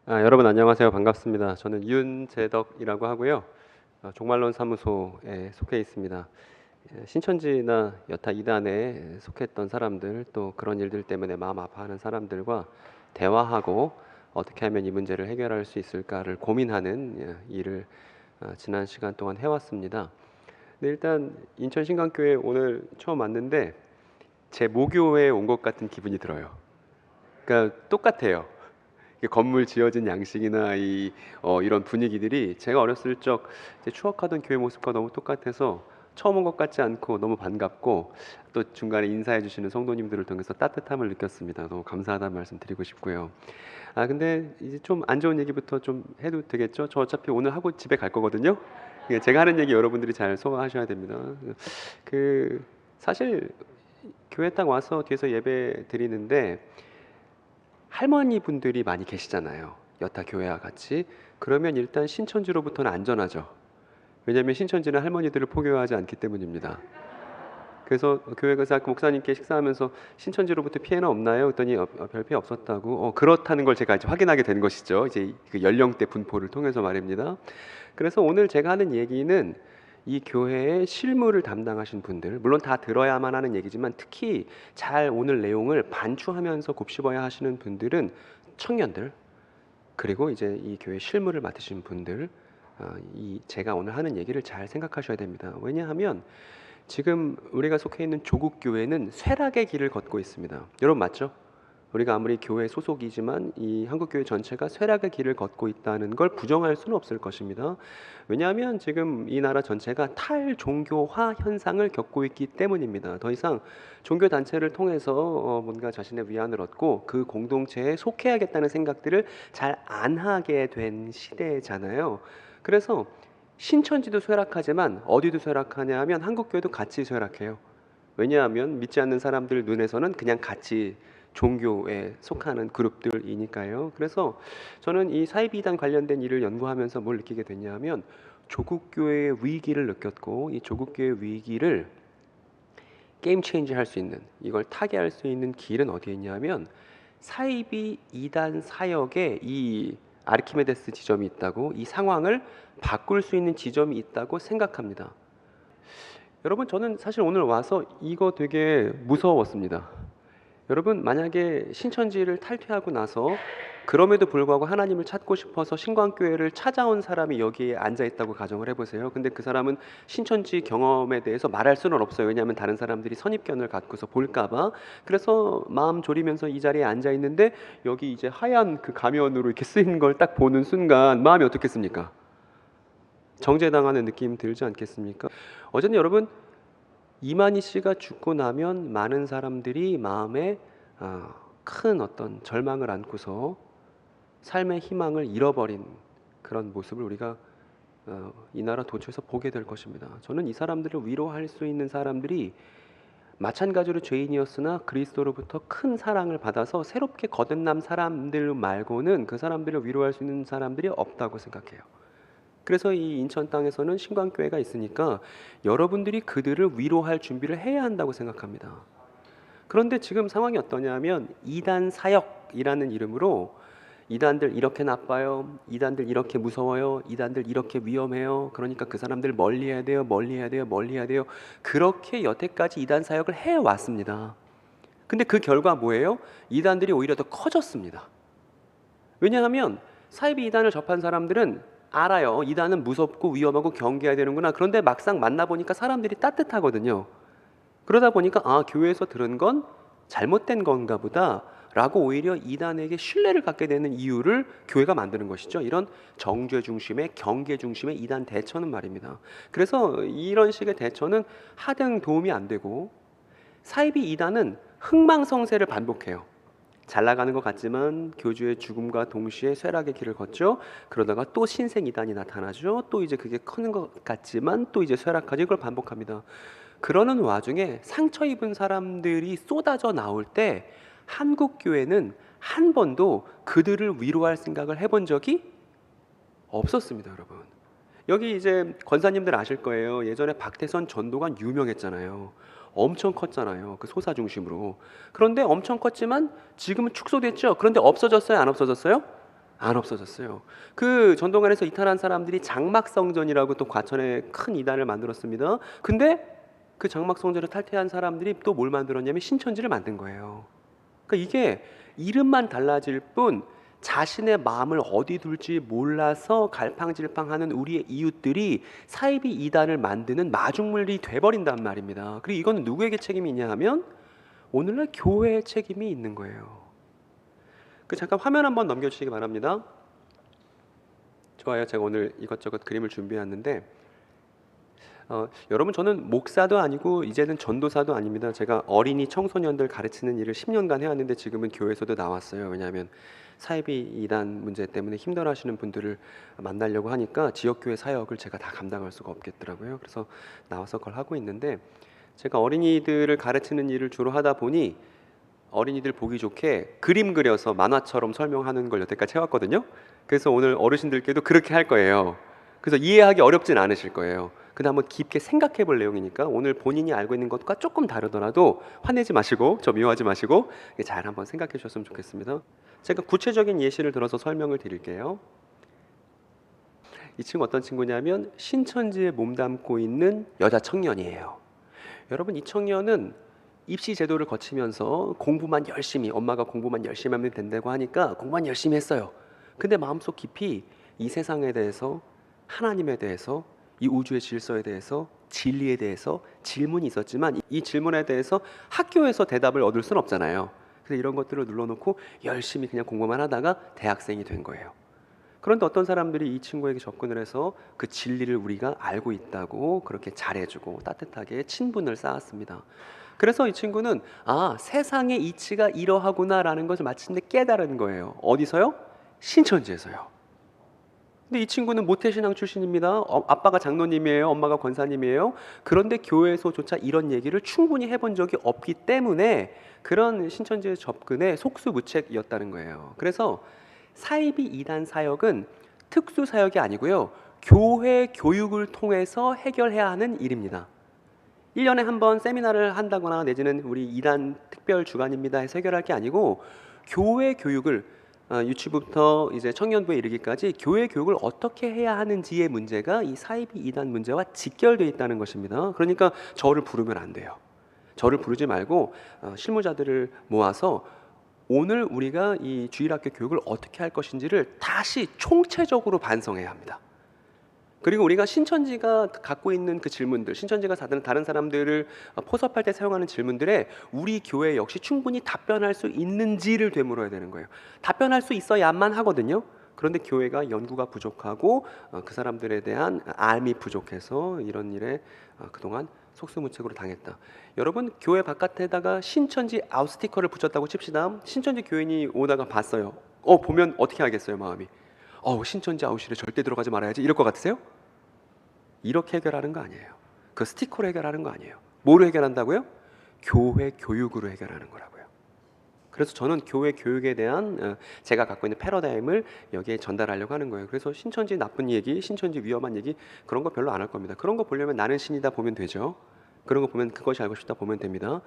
여러분 안녕하세요. 반갑습니다. 저는 윤재덕이라고 하고요. 종말론 사무소에 속해 있습니다. 신천지나 여타 이단에 속했던 사람들 또 그런 일들 때문에 마음 아파하는 사람들과 대화하고 어떻게 하면 이 문제를 해결할 수 있을까를 고민하는 일을 지난 시간 동안 해왔습니다. 근데 일단 인천 신강교회 오늘 처음 왔는데 제 모교에 온 것 같은 기분이 들어요. 그러니까 똑같아요. 건물 지어진 양식이나 이런 분위기들이 제가 어렸을 적 이제 추억하던 교회 모습과 너무 똑같아서 처음 온 것 같지 않고 너무 반갑고 또 중간에 인사해 주시는 성도님들을 통해서 따뜻함을 느꼈습니다. 너무 감사하다는 말씀 드리고 싶고요. 근데 이제 좀 안 좋은 얘기부터 좀 해도 되겠죠? 저 어차피 오늘 하고 집에 갈 거거든요. 제가 하는 얘기 여러분들이 잘 소화하셔야 됩니다. 그 사실 교회 딱 와서 뒤에서 예배 드리는데 할머니 분들이 많이 계시잖아요. 여타 교회와 같이. 그러면 일단 신천지로부터는 안전하죠. 왜냐하면 신천지는 할머니들을 포교하지 않기 때문입니다. 그래서 교회 가서 아까 목사님께 식사하면서 신천지로부터 피해는 없나요? 그랬더니 별 피해 없었다고. 그렇다는 걸 제가 이제 확인하게 된 것이죠. 이제 그 연령대 분포를 통해서 말입니다. 그래서 오늘 제가 하는 얘기는 이 교회의 실무를 담당하신 분들, 물론 다 들어야만 하는 얘기지만 특히 잘 오늘 내용을 반추하면서 곱씹어야 하시는 분들은 청년들, 그리고 이제 이 교회 실무를 맡으신 분들, 이 제가 오늘 하는 얘기를 잘 생각하셔야 됩니다. 왜냐하면 지금 우리가 속해 있는 조국 교회는 쇠락의 길을 걷고 있습니다. 여러분 맞죠? 우리가 아무리 교회 소속이지만 이 한국 교회 전체가 쇠락의 길을 걷고 있다는 걸 부정할 수는 없을 것입니다. 왜냐하면 지금 이 나라 전체가 탈종교화 현상을 겪고 있기 때문입니다. 더 이상 종교 단체를 통해서 뭔가 자신의 위안을 얻고 그 공동체에 속해야겠다는 생각들을 잘 안 하게 된 시대잖아요. 그래서 신천지도 쇠락하지만 어디도 쇠락하냐 하면 한국교회도 같이 쇠락해요. 왜냐하면 믿지 않는 사람들 눈에서는 그냥 같이 종교에 속하는 그룹들이니까요. 그래서 저는 이 사이비단 관련된 일을 연구하면서 뭘 느끼게 됐냐면 조국 교회의 위기를 느꼈고 이 조국 교회의 위기를 게임 체인지 할 수 있는, 이걸 타개할 수 있는 길은 어디에 있냐면 사이비 이단 사역에 이 아르키메데스 지점이 있다고, 이 상황을 바꿀 수 있는 지점이 있다고 생각합니다. 여러분 저는 사실 오늘 와서 이거 되게 무서웠습니다. 여러분 만약에 신천지를 탈퇴하고 나서 그럼에도 불구하고 하나님을 찾고 싶어서 신광교회를 찾아온 사람이 여기에 앉아 있다고 가정을 해보세요. 근데 그 사람은 신천지 경험에 대해서 말할 수는 없어요. 왜냐하면 다른 사람들이 선입견을 갖고서 볼까봐. 그래서 마음 졸이면서 이 자리에 앉아 있는데 여기 이제 하얀 그 가면으로 이렇게 쓰인 걸 딱 보는 순간 마음이 어떻겠습니까? 정죄당하는 느낌 들지 않겠습니까? 어쨌든 여러분 이만희 씨가 죽고 나면 많은 사람들이 마음에 큰 어떤 절망을 안고서 삶의 희망을 잃어버린 그런 모습을 우리가 이 나라 도처에서 보게 될 것입니다. 저는 이 사람들을 위로할 수 있는 사람들이 마찬가지로 죄인이었으나 그리스도로부터 큰 사랑을 받아서 새롭게 거듭난 사람들 말고는 그 사람들을 위로할 수 있는 사람들이 없다고 생각해요. 그래서 이 인천 땅에서는 신광교회가 있으니까 여러분들이 그들을 위로할 준비를 해야 한다고 생각합니다. 그런데 지금 상황이 어떠냐면 이단 사역이라는 이름으로 이단들 이렇게 나빠요, 이단들 이렇게 무서워요, 이단들 이렇게 위험해요, 그러니까 그 사람들 멀리해야 돼요, 멀리해야 돼요, 멀리해야 돼요. 그렇게 여태까지 이단 사역을 해왔습니다. 근데 그 결과 뭐예요? 이단들이 오히려 더 커졌습니다. 왜냐하면 사이비 이단을 접한 사람들은 알아요. 이단은 무섭고 위험하고 경계해야 되는구나. 그런데 막상 만나보니까 사람들이 따뜻하거든요. 그러다 보니까 교회에서 들은 건 잘못된 건가 보다 라고 오히려 이단에게 신뢰를 갖게 되는 이유를 교회가 만드는 것이죠. 이런 정죄 중심의, 경계 중심의 이단 대처는 말입니다. 그래서 이런 식의 대처는 하등 도움이 안 되고 사이비 이단은 흥망성쇠를 반복해요. 잘 나가는 것 같지만 교주의 죽음과 동시에 쇠락의 길을 걷죠. 그러다가 또 신생 이단이 나타나죠. 또 이제 그게 크는 것 같지만 또 이제 쇠락하죠. 이걸 반복합니다. 그러는 와중에 상처 입은 사람들이 쏟아져 나올 때 한국 교회는 한 번도 그들을 위로할 생각을 해본 적이 없었습니다, 여러분. 여기 이제 권사님들 아실 거예요. 예전에 박태선 전도관 유명했잖아요. 엄청 컸잖아요. 그 소사 중심으로. 그런데 엄청 컸지만 지금은 축소됐죠. 그런데 없어졌어요? 안 없어졌어요? 안 없어졌어요. 그 전동관에서 이탈한 사람들이 장막성전이라고 또 과천에 큰 이단을 만들었습니다. 근데 그 장막성전을 탈퇴한 사람들이 또 뭘 만들었냐면 신천지를 만든 거예요. 그러니까 이게 이름만 달라질 뿐 자신의 마음을 어디 둘지 몰라서 갈팡질팡하는 우리의 이웃들이 사이비 이단을 만드는 마중물이 돼버린단 말입니다. 그리고 이거는 누구에게 책임이 있냐 하면 오늘날 교회의 책임이 있는 거예요. 그 잠깐 화면 한번 넘겨주시기 바랍니다. 좋아요. 제가 오늘 이것저것 그림을 준비했는데 여러분, 저는 목사도 아니고 이제는 전도사도 아닙니다. 제가 어린이 청소년들 가르치는 일을 10년간 해왔는데 지금은 교회에서도 나왔어요. 왜냐하면 사이비 이단 문제 때문에 힘들어하시는 분들을 만나려고 하니까 지역교회 사역을 제가 다 감당할 수가 없겠더라고요. 그래서 나와서 그걸 하고 있는데, 제가 어린이들을 가르치는 일을 주로 하다 보니 어린이들 보기 좋게 그림 그려서 만화처럼 설명하는 걸 여태까지 해왔거든요. 그래서 오늘 어르신들께도 그렇게 할 거예요. 그래서 이해하기 어렵진 않으실 거예요. 근데 한번 깊게 생각해 볼 내용이니까 오늘 본인이 알고 있는 것과 조금 다르더라도 화내지 마시고, 저 미워하지 마시고 잘 한번 생각해 주셨으면 좋겠습니다. 제가 구체적인 예시를 들어서 설명을 드릴게요. 이 친구 어떤 친구냐면 신천지에 몸담고 있는 여자 청년이에요. 여러분, 이 청년은 입시 제도를 거치면서 공부만 열심히, 엄마가 공부만 열심히 하면 된다고 하니까 공부만 열심히 했어요. 근데 마음속 깊이 이 세상에 대해서, 하나님에 대해서, 이 우주의 질서에 대해서, 진리에 대해서 질문이 있었지만 이 질문에 대해서 학교에서 대답을 얻을 수는 없잖아요. 그래서 이런 것들을 눌러놓고 열심히 그냥 공부만 하다가 대학생이 된 거예요. 그런데 어떤 사람들이 이 친구에게 접근을 해서 그 진리를 우리가 알고 있다고 그렇게 잘해주고 따뜻하게 친분을 쌓았습니다. 그래서 이 친구는 세상의 이치가 이러하구나라는 것을 마침내 깨달은 거예요. 어디서요? 신천지에서요. 근데 이 친구는 모태신앙 출신입니다. 아빠가 장로님이에요. 엄마가 권사님이에요. 그런데 교회에서조차 이런 얘기를 충분히 해본 적이 없기 때문에 그런 신천지의 접근에 속수무책이었다는 거예요. 그래서 사이비 이단 사역은 특수 사역이 아니고요, 교회 교육을 통해서 해결해야 하는 일입니다. 1년에 한 번 세미나를 한다거나 내지는 우리 이단 특별 주간입니다 해서 해결할 게 아니고, 교회 교육을 유치부부터 이제 청년부에 이르기까지 교회 교육을 어떻게 해야 하는지의 문제가 이 사이비 이단 문제와 직결되어 있다는 것입니다. 그러니까 저를 부르면 안 돼요. 저를 부르지 말고 실무자들을 모아서 오늘 우리가 이 주일학교 교육을 어떻게 할 것인지를 다시 총체적으로 반성해야 합니다. 그리고 우리가 신천지가 갖고 있는 그 질문들, 신천지가 다른 사람들을 포섭할 때 사용하는 질문들에 우리 교회 역시 충분히 답변할 수 있는지를 되물어야 되는 거예요. 답변할 수 있어야만 하거든요. 그런데 교회가 연구가 부족하고 그 사람들에 대한 알미 부족해서 이런 일에 그동안 속수무책으로 당했다. 여러분, 교회 바깥에다가 신천지 아웃스티커를 붙였다고 칩시다. 신천지 교인이 오다가 봤어요. 보면 어떻게 하겠어요, 마음이? 신천지 아웃실에 절대 들어가지 말아야지, 이럴 것 같으세요? 이렇게 해결하는 거 아니에요. 그 스티커로 해결하는 거 아니에요. 뭐로 해결한다고요? 교회 교육으로 해결하는 거라고요. 그래서 저는 교회 교육에 대한 제가 갖고 있는 패러다임을 여기에 전달하려고 하는 거예요. 그래서 신천지 나쁜 얘기, 신천지 위험한 얘기, 그런 거 별로 안 할 겁니다. 그런 거 보려면 나는 신이다 보면 되죠. 그런 거 보면 그것이 알고 싶다 보면 됩니다.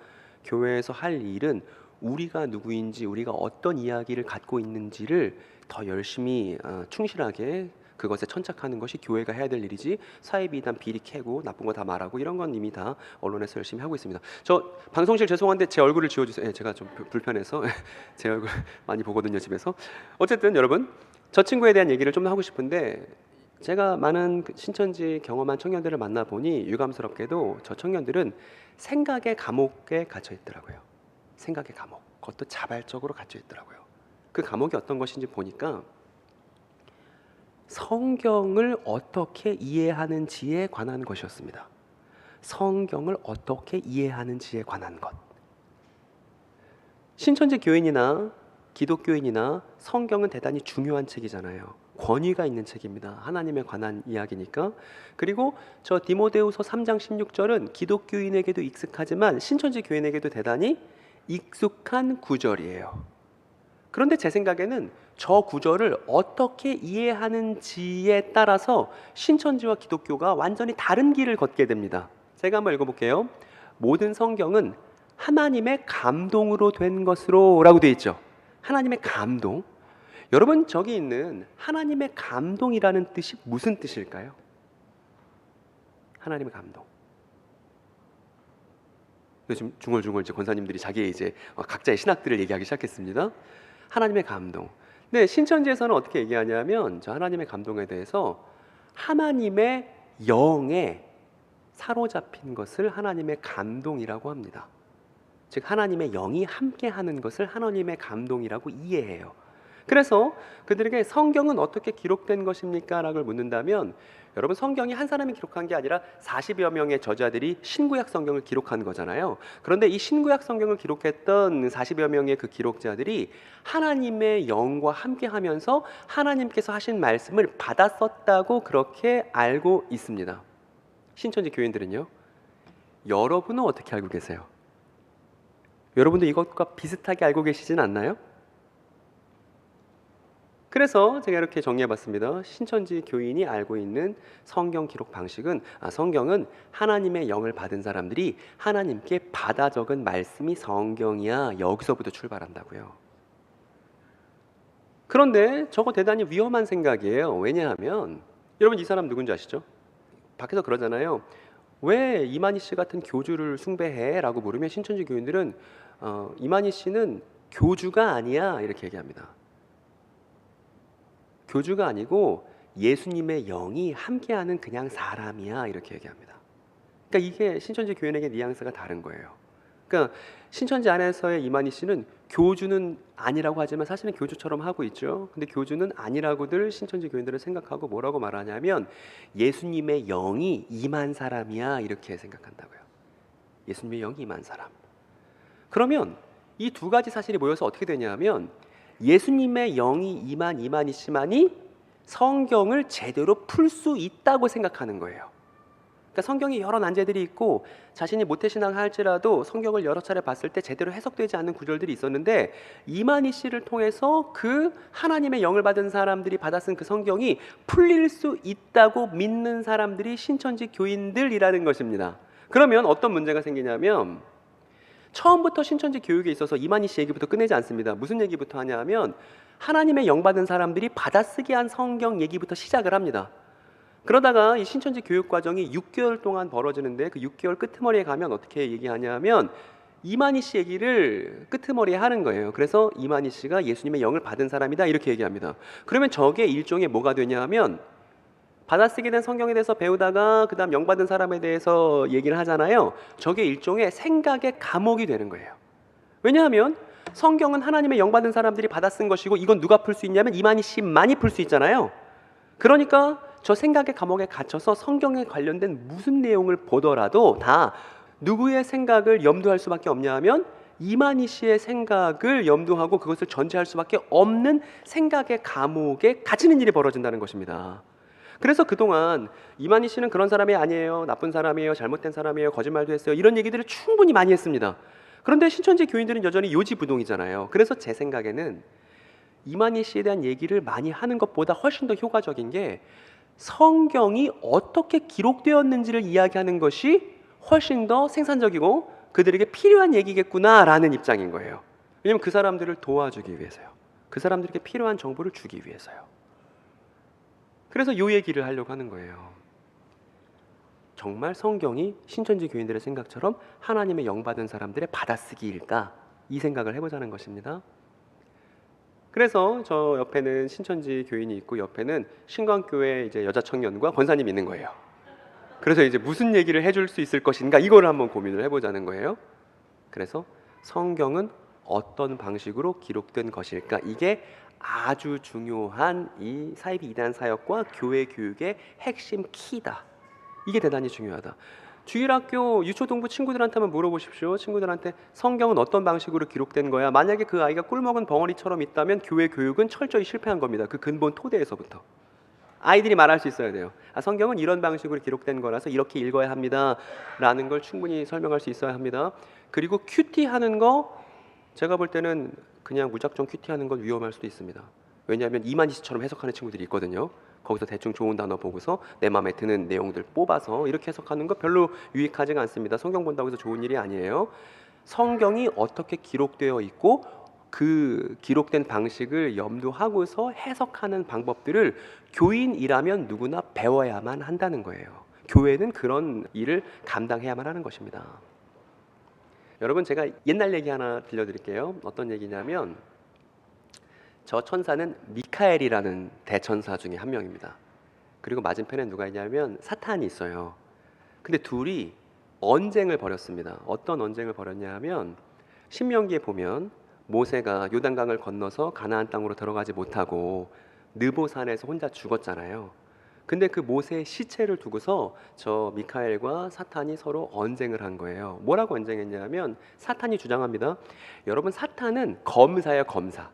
교회에서 할 일은 우리가 누구인지, 우리가 어떤 이야기를 갖고 있는지를 더 열심히 충실하게 그것에 천착하는 것이 교회가 해야 될 일이지, 사이비 이단 비리 캐고 나쁜 거 다 말하고 이런 건 이미 다 언론에서 열심히 하고 있습니다. 저 방송실 죄송한데 제 얼굴을 지워주세요. 제가 좀 불편해서 제 얼굴 많이 보거든요, 집에서. 어쨌든 여러분, 저 친구에 대한 얘기를 좀 하고 싶은데, 제가 많은 신천지 경험한 청년들을 만나보니 유감스럽게도 저 청년들은 생각의 감옥에 갇혀 있더라고요. 생각의 감옥, 그것도 자발적으로 갇혀 있더라고요. 그 감옥이 어떤 것인지 보니까 성경을 어떻게 이해하는지에 관한 것이었습니다. 성경을 어떻게 이해하는지에 관한 것. 신천지 교인이나 기독교인이나 성경은 대단히 중요한 책이잖아요. 권위가 있는 책입니다. 하나님에 관한 이야기니까. 그리고 저 디모데후서 3장 16절은 기독교인에게도 익숙하지만 신천지 교인에게도 대단히 익숙한 구절이에요. 그런데 제 생각에는 저 구절을 어떻게 이해하는지에 따라서 신천지와 기독교가 완전히 다른 길을 걷게 됩니다. 제가 한번 읽어볼게요. 모든 성경은 하나님의 감동으로 된 것으로 라고 되어 있죠. 하나님의 감동. 여러분, 저기 있는 하나님의 감동이라는 뜻이 무슨 뜻일까요? 하나님의 감동. 요즘 중얼중얼 이제 권사님들이 자기의 이제 각자의 신학들을 얘기하기 시작했습니다. 하나님의 감동. 네, 신천지에서는 어떻게 얘기하냐면 저 하나님의 감동에 대해서 하나님의 영에 사로잡힌 것을 하나님의 감동이라고 합니다. 즉 하나님의 영이 함께하는 것을 하나님의 감동이라고 이해해요. 그래서 그들에게 성경은 어떻게 기록된 것입니까? 라고 묻는다면, 여러분, 성경이 한 사람이 기록한 게 아니라 40여 명의 저자들이 신구약 성경을 기록한 거잖아요. 그런데 이 신구약 성경을 기록했던 40여 명의 그 기록자들이 하나님의 영과 함께 하면서 하나님께서 하신 말씀을 받았었다고 그렇게 알고 있습니다. 신천지 교인들은요, 여러분은 어떻게 알고 계세요? 여러분도 이것과 비슷하게 알고 계시진 않나요? 그래서 제가 이렇게 정리해봤습니다. 신천지 교인이 알고 있는 성경 기록 방식은, 성경은 하나님의 영을 받은 사람들이 하나님께 받아 적은 말씀이 성경이야, 여기서부터 출발한다고요. 그런데 저거 대단히 위험한 생각이에요. 왜냐하면 여러분, 이 사람 누군지 아시죠? 밖에서 그러잖아요. 왜 이만희 씨 같은 교주를 숭배해? 라고 물으면 신천지 교인들은 이만희 씨는 교주가 아니야, 이렇게 얘기합니다. 교주가 아니고 예수님의 영이 함께하는 그냥 사람이야, 이렇게 얘기합니다. 그러니까 이게 신천지 교인에게 뉘앙스가 다른 거예요. 그러니까 신천지 안에서의 이만희 씨는 교주는 아니라고 하지만 사실은 교주처럼 하고 있죠. 근데 교주는 아니라고들 신천지 교인들은 생각하고 뭐라고 말하냐면 예수님의 영이 임한 사람이야, 이렇게 생각한다고요. 예수님의 영이 임한 사람. 그러면 이 두 가지 사실이 모여서 어떻게 되냐면 예수님의 영이 임한 이만희 씨만이 성경을 제대로 풀 수 있다고 생각하는 거예요. 그러니까 성경에 여러 난제들이 있고 자신이 모태신앙할지라도 성경을 여러 차례 봤을 때 제대로 해석되지 않는 구절들이 있었는데 이만희 씨를 통해서 그 하나님의 영을 받은 사람들이 받아 쓴 그 성경이 풀릴 수 있다고 믿는 사람들이 신천지 교인들이라는 것입니다. 그러면 어떤 문제가 생기냐면 처음부터 신천지 교육에 있어서 이만희 씨 얘기부터 끝내지 않습니다. 무슨 얘기부터 하냐면 하나님의 영 받은 사람들이 받아쓰기 한 성경 얘기부터 시작을 합니다. 그러다가 이 신천지 교육 과정이 6개월 동안 벌어지는데 그 6개월 끄트머리에 가면 어떻게 얘기하냐면 이만희 씨 얘기를 끄트머리에 하는 거예요. 그래서 이만희 씨가 예수님의 영을 받은 사람이다, 이렇게 얘기합니다. 그러면 저게 일종의 뭐가 되냐 하면 받아쓰게 된 성경에 대해서 배우다가 그 다음 영 받은 사람에 대해서 얘기를 하잖아요. 저게 일종의 생각의 감옥이 되는 거예요. 왜냐하면 성경은 하나님의 영 받은 사람들이 받아 쓴 것이고 이건 누가 풀 수 있냐면 이만희 씨만이 풀 수 있잖아요. 그러니까 저 생각의 감옥에 갇혀서 성경에 관련된 무슨 내용을 보더라도 다 누구의 생각을 염두할 수밖에 없냐 하면 이만희 씨의 생각을 염두하고 그것을 전제할 수밖에 없는 생각의 감옥에 갇히는 일이 벌어진다는 것입니다. 그래서 그동안 이만희 씨는 그런 사람이 아니에요, 나쁜 사람이에요, 잘못된 사람이에요, 거짓말도 했어요, 이런 얘기들을 충분히 많이 했습니다. 그런데 신천지 교인들은 여전히 요지부동이잖아요. 그래서 제 생각에는 이만희 씨에 대한 얘기를 많이 하는 것보다 훨씬 더 효과적인 게 성경이 어떻게 기록되었는지를 이야기하는 것이 훨씬 더 생산적이고 그들에게 필요한 얘기겠구나라는 입장인 거예요. 왜냐하면 그 사람들을 도와주기 위해서요. 그 사람들에게 필요한 정보를 주기 위해서요. 그래서 요 얘기를 하려고 하는 거예요. 정말 성경이 신천지 교인들의 생각처럼 하나님의 영 받은 사람들의 받아쓰기일까? 이 생각을 해보자는 것입니다. 그래서 저 옆에는 신천지 교인이 있고 옆에는 신광교회 이제 여자 청년과 권사님이 있는 거예요. 그래서 이제 무슨 얘기를 해줄 수 있을 것인가, 이걸 한번 고민을 해보자는 거예요. 그래서 성경은 어떤 방식으로 기록된 것일까? 이게 아주 중요한 이 사이비 이단 사역과 교회 교육의 핵심 키다. 이게 대단히 중요하다. 주일학교 유초동부 친구들한테 한번 물어보십시오. 친구들한테 성경은 어떤 방식으로 기록된 거야? 만약에 그 아이가 꿀먹은 벙어리처럼 있다면 교회 교육은 철저히 실패한 겁니다. 그 근본 토대에서부터. 아이들이 말할 수 있어야 돼요. 성경은 이런 방식으로 기록된 거라서 이렇게 읽어야 합니다 라는 걸 충분히 설명할 수 있어야 합니다. 그리고 큐티하는 거, 제가 볼 때는 그냥 무작정 큐티하는 건 위험할 수도 있습니다. 왜냐하면 이만희 씨처럼 해석하는 친구들이 있거든요. 거기서 대충 좋은 단어 보고서 내 마음에 드는 내용들 뽑아서 이렇게 해석하는 거 별로 유익하지가 않습니다. 성경 본다고 해서 좋은 일이 아니에요. 성경이 어떻게 기록되어 있고 그 기록된 방식을 염두하고서 해석하는 방법들을 교인이라면 누구나 배워야만 한다는 거예요. 교회는 그런 일을 감당해야만 하는 것입니다. 여러분, 제가 옛날 얘기 하나 들려드릴게요. 어떤 얘기냐면, 저 천사는 미카엘이라는 대천사 중에 한 명입니다. 그리고 맞은편에 누가 있냐면 사탄이 있어요. 근데 둘이 언쟁을 벌였습니다. 어떤 언쟁을 벌였냐 하면, 신명기에 보면 모세가 요단강을 건너서 가나안 땅으로 들어가지 못하고 느보산에서 혼자 죽었잖아요. 근데 그 모세의 시체를 두고서 저 미카엘과 사탄이 서로 언쟁을 한 거예요. 뭐라고 언쟁했냐면, 사탄이 주장합니다. 여러분, 사탄은 검사예요, 검사.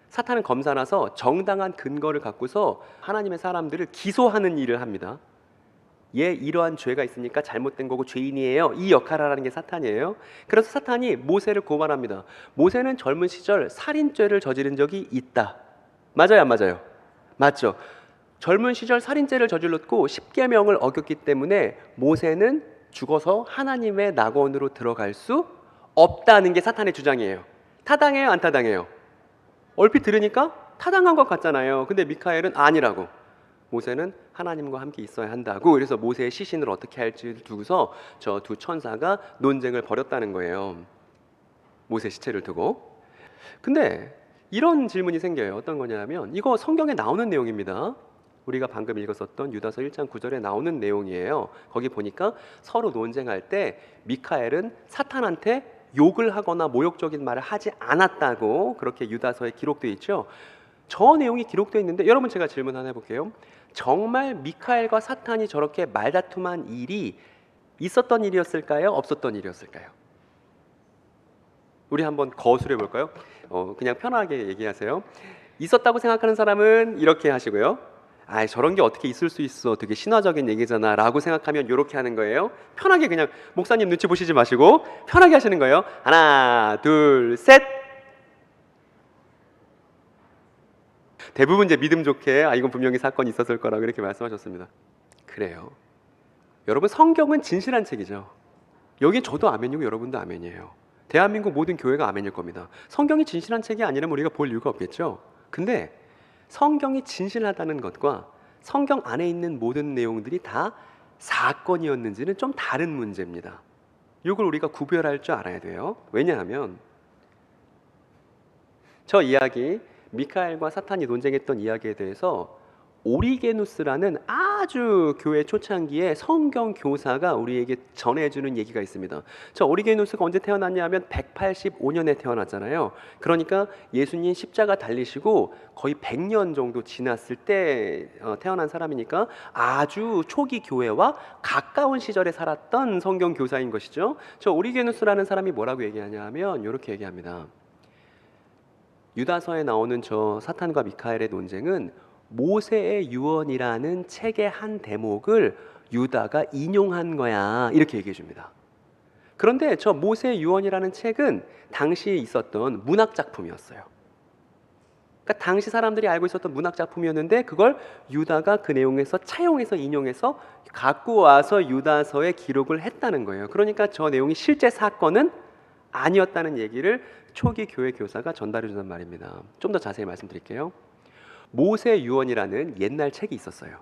사탄은 검사라서 정당한 근거를 갖고서 하나님의 사람들을 기소하는 일을 합니다. 얘 이러한 죄가 있으니까 잘못된 거고 죄인이에요. 이 역할을 하는 게 사탄이에요. 그래서 사탄이 모세를 고발합니다. 모세는 젊은 시절 살인죄를 저지른 적이 있다. 맞아요, 안 맞아요? 맞죠. 젊은 시절 살인죄를 저질렀고 십계명을 어겼기 때문에 모세는 죽어서 하나님의 낙원으로 들어갈 수 없다는 게 사탄의 주장이에요. 타당해요, 안 타당해요? 얼핏 들으니까 타당한 것 같잖아요. 근데 미카엘은 아니라고. 모세는 하나님과 함께 있어야 한다고. 그래서 모세의 시신을 어떻게 할지 두고서 저 두 천사가 논쟁을 벌였다는 거예요. 모세 시체를 두고. 근데 이런 질문이 생겨요. 어떤 거냐면, 이거 성경에 나오는 내용입니다. 우리가 방금 읽었었던 유다서 1장 9절에 나오는 내용이에요. 거기 보니까 서로 논쟁할 때 미카엘은 사탄한테 욕을 하거나 모욕적인 말을 하지 않았다고 그렇게 유다서에 기록되어 있죠. 저 내용이 기록되어 있는데, 여러분, 제가 질문 하나 해볼게요. 정말 미카엘과 사탄이 저렇게 말다툼한 일이 있었던 일이었을까요? 없었던 일이었을까요? 우리 한번 거술해 볼까요? 그냥 편하게 얘기하세요. 있었다고 생각하는 사람은 이렇게 하시고요. 아, 저런 게 어떻게 있을 수 있어, 되게 신화적인 얘기잖아 라고 생각하면 이렇게 하는 거예요. 편하게, 그냥 목사님 눈치 보시지 마시고 편하게 하시는 거예요. 하나, 둘, 셋. 대부분 이제 믿음 좋게 이건 분명히 사건이 있었을 거라고 이렇게 말씀하셨습니다. 그래요. 여러분, 성경은 진실한 책이죠. 여기 저도 아멘이고 여러분도 아멘이에요. 대한민국 모든 교회가 아멘일 겁니다. 성경이 진실한 책이 아니라면 우리가 볼 이유가 없겠죠. 근데 성경이 진실하다는 것과 성경 안에 있는 모든 내용들이 다 사건이었는지는 좀 다른 문제입니다. 이걸 우리가 구별할 줄 알아야 돼요. 왜냐하면 저 이야기, 미카엘과 사탄이 논쟁했던 이야기에 대해서 오리게누스라는 아주 교회 초창기에 성경 교사가 우리에게 전해주는 얘기가 있습니다. 저 오리게누스가 언제 태어났냐 하면 185년에 태어났잖아요. 그러니까 예수님 십자가 달리시고 거의 100년 정도 지났을 때 태어난 사람이니까 아주 초기 교회와 가까운 시절에 살았던 성경 교사인 것이죠. 저 오리게누스라는 사람이 뭐라고 얘기하냐 하면 이렇게 얘기합니다. 유다서에 나오는 저 사탄과 미카엘의 논쟁은 모세의 유언이라는 책의 한 대목을 유다가 인용한 거야, 이렇게 얘기해 줍니다. 그런데 저 모세의 유언이라는 책은 당시에 있었던 문학 작품이었어요. 그러니까 당시 사람들이 알고 있었던 문학 작품이었는데 그걸 유다가 그 내용에서 차용해서 인용해서 갖고 와서 유다서에 기록을 했다는 거예요. 그러니까 저 내용이 실제 사건은 아니었다는 얘기를 초기 교회 교사가 전달해 주는 말입니다. 좀 더 자세히 말씀드릴게요. 모세 유언이라는 옛날 책이 있었어요.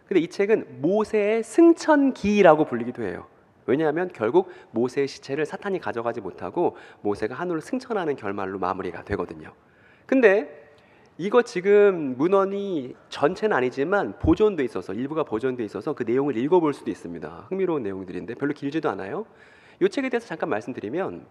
근데 이 책은 모세의 승천기라고 불리기도 해요. 왜냐하면 결국 모세의 시체를 사탄이 가져가지 못하고 모세가 하늘로 승천하는 결말로 마무리가 되거든요. 근데 이거 지금 문헌이 전체는 아니지만 보존돼 있어서, 일부가 보존돼 있어서 그 내용을 읽어볼 수도 있습니다. 흥미로운 내용들인데 별로 길지도 않아요. 이 책에 대해서 잠깐 말씀드리면,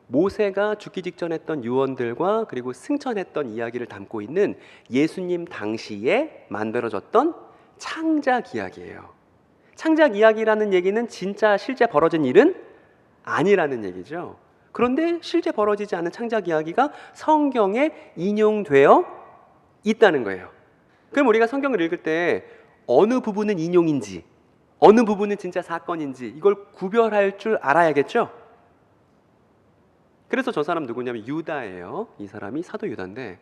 모세가 죽기 직전 했던 유언들과 그리고 승천했던 이야기를 담고 있는 예수님 당시에 만들어졌던 창작 이야기예요. 창작 이야기라는 얘기는 진짜 실제 벌어진 일은 아니라는 얘기죠. 그런데 실제 벌어지지 않은 창작 이야기가 성경에 인용되어 있다는 거예요. 그럼 우리가 성경을 읽을 때 어느 부분은 인용인지 어느 부분은 진짜 사건인지 이걸 구별할 줄 알아야겠죠. 그래서 저 사람 누구냐면 유다예요. 이 사람이 사도 유다인데,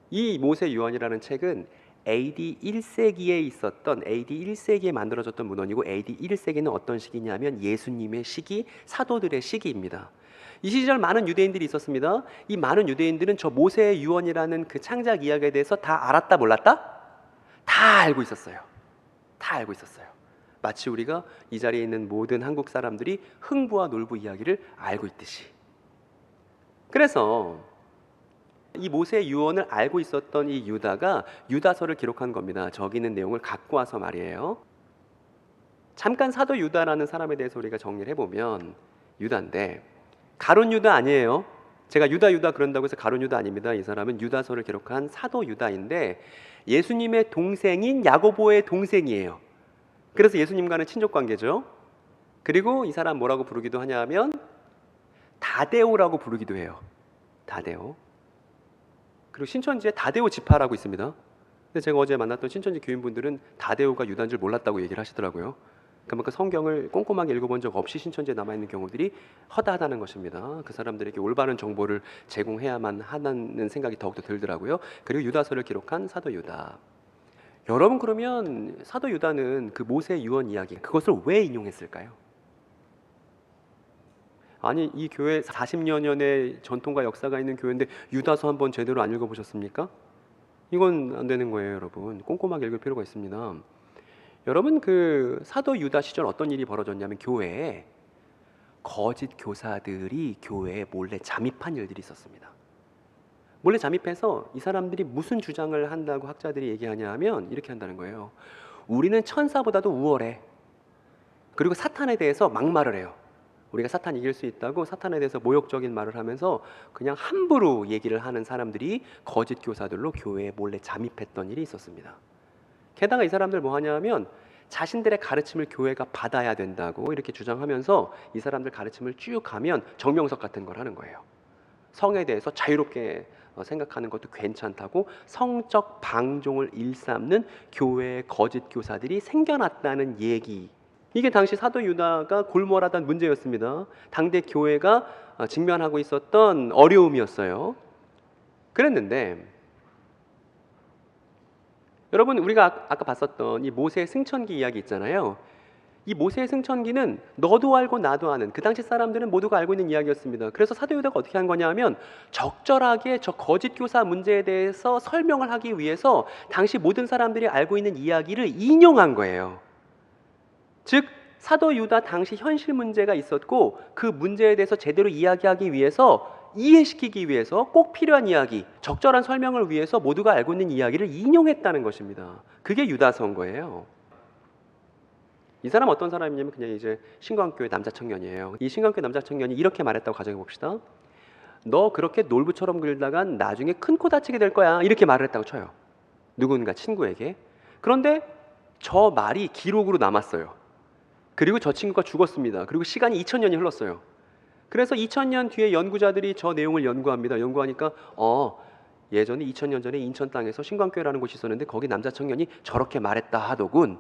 이 모세 유언이라는 책은 AD 1세기에 있었던 AD 1세기에 만들어졌던 문헌이고 AD 1세기는 어떤 시기냐면 예수님의 시기, 사도들의 시기입니다. 이 시절 많은 유대인들이 있었습니다. 이 많은 유대인들은 저 모세의 유언이라는 그 창작 이야기에 대해서 다 알았다 몰랐다? 다 알고 있었어요. 다 알고 있었어요. 마치 우리가 이 자리에 있는 모든 한국 사람들이 흥부와 놀부 이야기를 알고 있듯이. 그래서 이 모세의 유언을 알고 있었던 이 유다가 유다서를 기록한 겁니다. 저기 있는 내용을 갖고 와서 말이에요. 잠깐 사도 유다라는 사람에 대해서 우리가 정리를 해보면 유다인데 가룟 유다 아니에요. 제가 유다 그런다고 해서 가룟 유다 아닙니다. 이 사람은 유다서를 기록한 사도 유다인데 예수님의 동생인 야고보의 동생이에요. 그래서 예수님과는 친족 관계죠. 그리고 이 사람 뭐라고 부르기도 하냐면 다데오라고 부르기도 해요. 다데오. 그리고 신천지에 다데오 지파라고 있습니다. 근데 제가 어제 만났던 신천지 교인분들은 다데오가 유다인 줄 몰랐다고 얘기를 하시더라고요. 그만큼 성경을 꼼꼼하게 읽어본 적 없이 신천지에 남아있는 경우들이 허다하다는 것입니다. 그 사람들에게 올바른 정보를 제공해야만 하는 생각이 더욱더 들더라고요. 그리고 유다서를 기록한 사도 유다. 여러분, 그러면 사도 유다는 그 모세 유언 이야기, 그것을 왜 인용했을까요? 아니, 이 교회 40여 년의 전통과 역사가 있는 교회인데 유다서 한번 제대로 안 읽어보셨습니까? 이건 안 되는 거예요, 여러분. 꼼꼼하게 읽을 필요가 있습니다. 여러분, 그 사도 유다 시절 어떤 일이 벌어졌냐면 교회에 거짓 교사들이 교회에 몰래 잠입한 일들이 있었습니다. 몰래 잠입해서 이 사람들이 무슨 주장을 한다고 학자들이 얘기하냐 하면 이렇게 한다는 거예요. 우리는 천사보다도 우월해. 그리고 사탄에 대해서 막말을 해요. 우리가 사탄 이길 수 있다고 사탄에 대해서 모욕적인 말을 하면서 그냥 함부로 얘기를 하는 사람들이 거짓 교사들로 교회에 몰래 잠입했던 일이 있었습니다. 게다가 이 사람들 뭐 하냐면 자신들의 가르침을 교회가 받아야 된다고 이렇게 주장하면서 이 사람들 가르침을 쭉 가면 정명석 같은 걸 하는 거예요. 성에 대해서 자유롭게 생각하는 것도 괜찮다고 성적 방종을 일삼는 교회의 거짓 교사들이 생겨났다는 얘기. 이게 당시 사도 유다가 골몰하던 문제였습니다. 당대 교회가 직면하고 있었던 어려움이었어요. 그랬는데 여러분, 우리가 아까 봤었던 이 모세의 승천기 이야기 있잖아요. 이 모세의 승천기는 너도 알고 나도 아는, 그 당시 사람들은 모두가 알고 있는 이야기였습니다. 그래서 사도 유다가 어떻게 한 거냐면 적절하게 저 거짓 교사 문제에 대해서 설명을 하기 위해서 당시 모든 사람들이 알고 있는 이야기를 인용한 거예요. 즉 사도 유다 당시 현실 문제가 있었고 그 문제에 대해서 제대로 이야기하기 위해서, 이해시키기 위해서 꼭 필요한 이야기, 적절한 설명을 위해서 모두가 알고 있는 이야기를 인용했다는 것입니다. 그게 유다서인 거예요. 이 사람 어떤 사람이냐면 그냥 이제 신광교회 남자 청년이에요. 이 신광교회 남자 청년이 이렇게 말했다고 가정해 봅시다. 너 그렇게 놀부처럼 굴다간 나중에 큰 코 다치게 될 거야, 이렇게 말을 했다고 쳐요. 누군가 친구에게. 그런데 저 말이 기록으로 남았어요. 그리고 저 친구가 죽었습니다. 그리고 시간이 2000년이 흘렀어요. 그래서 2000년 뒤에 연구자들이 저 내용을 연구합니다. 연구하니까 예전에 2000년 전에 인천 땅에서 신광교회라는 곳이 있었는데 거기 남자 청년이 저렇게 말했다 하더군.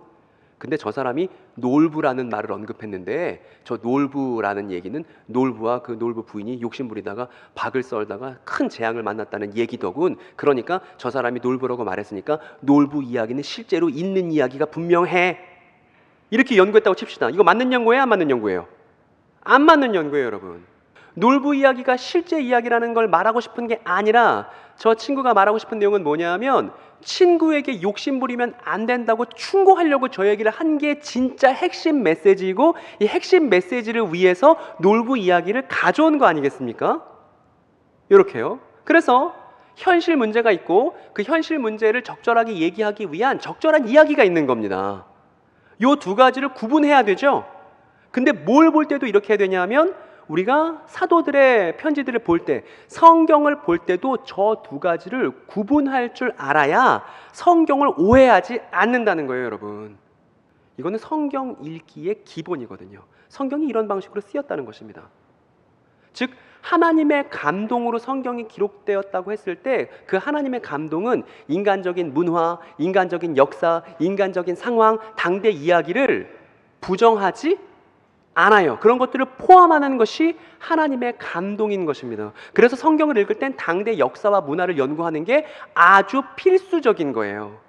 근데 저 사람이 놀부라는 말을 언급했는데 저 놀부라는 얘기는 놀부와 그 놀부 부인이 욕심부리다가 박을 썰다가 큰 재앙을 만났다는 얘기더군. 그러니까 저 사람이 놀부라고 말했으니까 놀부 이야기는 실제로 있는 이야기가 분명해. 이렇게 연구했다고 칩시다. 이거 맞는 연구예요, 안 맞는 연구예요? 안 맞는 연구예요, 여러분. 놀부 이야기가 실제 이야기라는 걸 말하고 싶은 게 아니라 저 친구가 말하고 싶은 내용은 뭐냐면 친구에게 욕심 부리면 안 된다고 충고하려고 저 얘기를 한 게 진짜 핵심 메시지이고, 이 핵심 메시지를 위해서 놀부 이야기를 가져온 거 아니겠습니까? 이렇게요. 그래서 현실 문제가 있고 그 현실 문제를 적절하게 얘기하기 위한 적절한 이야기가 있는 겁니다. 요 두 가지를 구분해야 되죠. 근데 뭘 볼 때도 이렇게 해야 되냐면 우리가 사도들의 편지들을 볼 때, 성경을 볼 때도 저 두 가지를 구분할 줄 알아야 성경을 오해하지 않는다는 거예요, 여러분. 이거는 성경 읽기의 기본이거든요. 성경이 이런 방식으로 쓰였다는 것입니다. 즉 하나님의 감동으로 성경이 기록되었다고 했을 때 그 하나님의 감동은 인간적인 문화, 인간적인 역사, 인간적인 상황, 당대 이야기를 부정하지 않아요. 그런 것들을 포함하는 것이 하나님의 감동인 것입니다. 그래서 성경을 읽을 땐 당대 역사와 문화를 연구하는 게 아주 필수적인 거예요.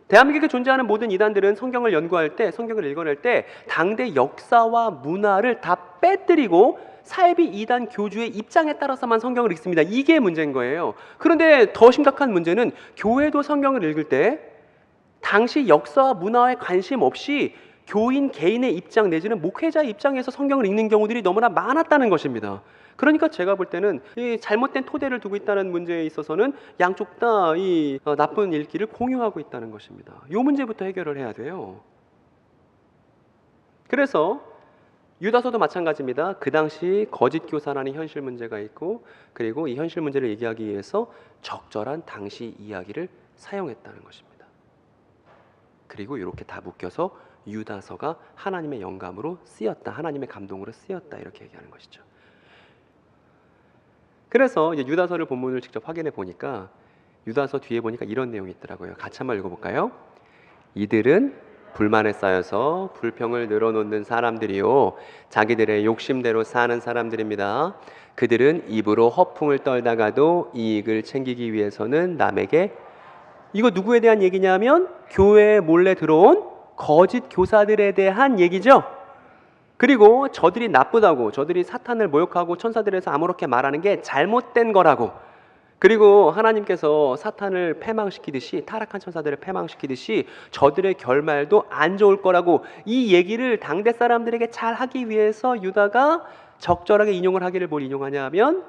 대한민국에 존재하는 모든 이단들은 성경을 연구할 때, 성경을 읽어낼 때 당대 역사와 문화를 다 빼뜨리고 사이비 이단 교주의 입장에 따라서만 성경을 읽습니다. 이게 문제인 거예요. 그런데 더 심각한 문제는 교회도 성경을 읽을 때 당시 역사와 문화에 관심 없이 교인 개인의 입장 내지는 목회자의 입장에서 성경을 읽는 경우들이 너무나 많았다는 것입니다. 그러니까 제가 볼 때는 이 잘못된 토대를 두고 있다는 문제에 있어서는 양쪽 다 이 나쁜 읽기를 공유하고 있다는 것입니다. 이 문제부터 해결을 해야 돼요. 그래서 유다서도 마찬가지입니다. 그 당시 거짓 교사라는 현실 문제가 있고, 그리고 이 현실 문제를 얘기하기 위해서 적절한 당시 이야기를 사용했다는 것입니다. 그리고 이렇게 다 묶여서 유다서가 하나님의 영감으로 쓰였다, 하나님의 감동으로 쓰였다, 이렇게 얘기하는 것이죠. 그래서 이제 유다서를 본문을 직접 확인해 보니까 유다서 뒤에 보니까 이런 내용이 있더라고요. 같이 한번 읽어볼까요? 이들은 불만에 쌓여서 불평을 늘어놓는 사람들이요, 자기들의 욕심대로 사는 사람들입니다. 그들은 입으로 허풍을 떨다가도 이익을 챙기기 위해서는 남에게, 이거 누구에 대한 얘기냐면 교회에 몰래 들어온 거짓 교사들에 대한 얘기죠. 그리고 저들이 나쁘다고, 저들이 사탄을 모욕하고 천사들에서 아무렇게 말하는 게 잘못된 거라고, 그리고 하나님께서 사탄을 패망시키듯이, 타락한 천사들을 패망시키듯이 저들의 결말도 안 좋을 거라고, 이 얘기를 당대 사람들에게 잘 하기 위해서 유다가 적절하게 인용을 하기를 뭘 인용하냐 하면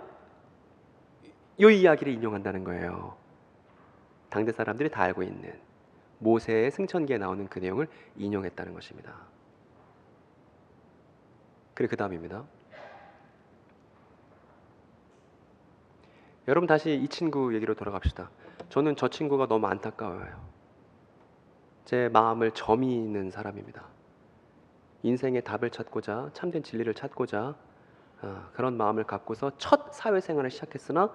이 이야기를 인용한다는 거예요. 당대 사람들이 다 알고 있는 모세의 승천기에 나오는 그 내용을 인용했다는 것입니다. 그리고 그 다음입니다. 여러분, 다시 이 친구 얘기로 돌아갑시다. 저는 저 친구가 너무 안타까워요. 제 마음을 저미는 사람입니다. 인생의 답을 찾고자, 참된 진리를 찾고자 그런 마음을 갖고서 첫 사회생활을 시작했으나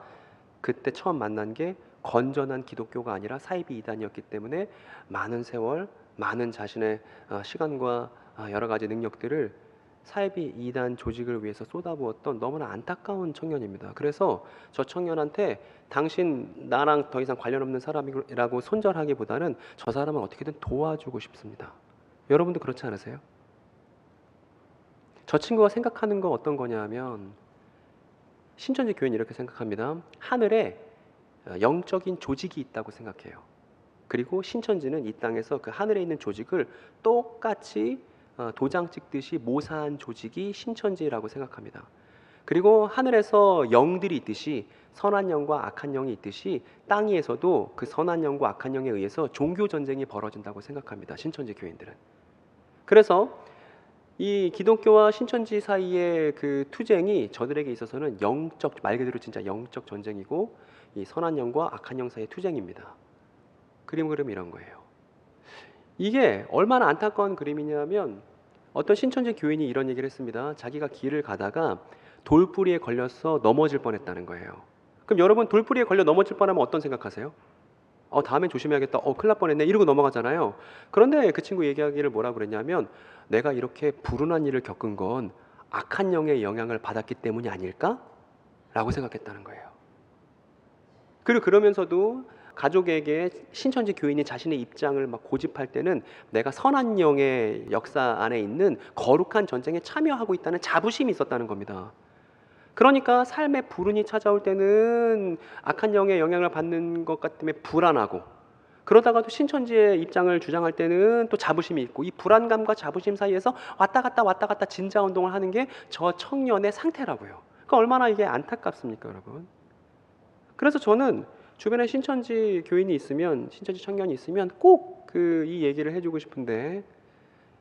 그때 처음 만난 게 건전한 기독교가 아니라 사이비 이단이었기 때문에 많은 세월, 많은 자신의 시간과 여러 가지 능력들을 사이비 이단 조직을 위해서 쏟아부었던 너무나 안타까운 청년입니다. 그래서 저 청년한테 당신 나랑 더 이상 관련 없는 사람이라고 손절하기보다는 저 사람을 어떻게든 도와주고 싶습니다. 여러분도 그렇지 않으세요? 저 친구가 생각하는 건 어떤 거냐 하면, 신천지 교회는 이렇게 생각합니다. 하늘에 영적인 조직이 있다고 생각해요. 그리고 신천지는 이 땅에서 그 하늘에 있는 조직을 똑같이 도장 찍듯이 모사한 조직이 신천지라고 생각합니다. 그리고 하늘에서 영들이 있듯이, 선한 영과 악한 영이 있듯이 땅 위에서도 그 선한 영과 악한 영에 의해서 종교 전쟁이 벌어진다고 생각합니다. 신천지 교인들은. 그래서 이 기독교와 신천지 사이의 그 투쟁이 저들에게 있어서는 영적, 말 그대로 진짜 영적 전쟁이고, 이 선한 영과 악한 영 사이의 투쟁입니다. 그림 이런 거예요. 이게 얼마나 안타까운 그림이냐면, 어떤 신천지 교인이 이런 얘기를 했습니다. 자기가 길을 가다가 돌뿌리에 걸려서 넘어질 뻔했다는 거예요. 그럼 여러분, 돌뿌리에 걸려 넘어질 뻔하면 어떤 생각하세요? 다음엔 조심해야겠다. 큰일 날 뻔했네. 이러고 넘어가잖아요. 그런데 그 친구 얘기하기를 뭐라 그랬냐면, 내가 이렇게 불운한 일을 겪은 건 악한 영의 영향을 받았기 때문이 아닐까? 라고 생각했다는 거예요. 그리고 그러면서도 가족에게 신천지 교인이 자신의 입장을 막 고집할 때는 내가 선한 영의 역사 안에 있는 거룩한 전쟁에 참여하고 있다는 자부심이 있었다는 겁니다. 그러니까 삶에 불운이 찾아올 때는 악한 영의 영향을 받는 것 때문에 불안하고, 그러다가도 신천지의 입장을 주장할 때는 또 자부심이 있고, 이 불안감과 자부심 사이에서 왔다 갔다 진자 운동을 하는 게 저 청년의 상태라고요. 그러니까 얼마나 이게 안타깝습니까, 여러분? 그래서 저는 주변에 신천지 교인이 있으면, 신천지 청년이 있으면 꼭 이 얘기를 해주고 싶은데,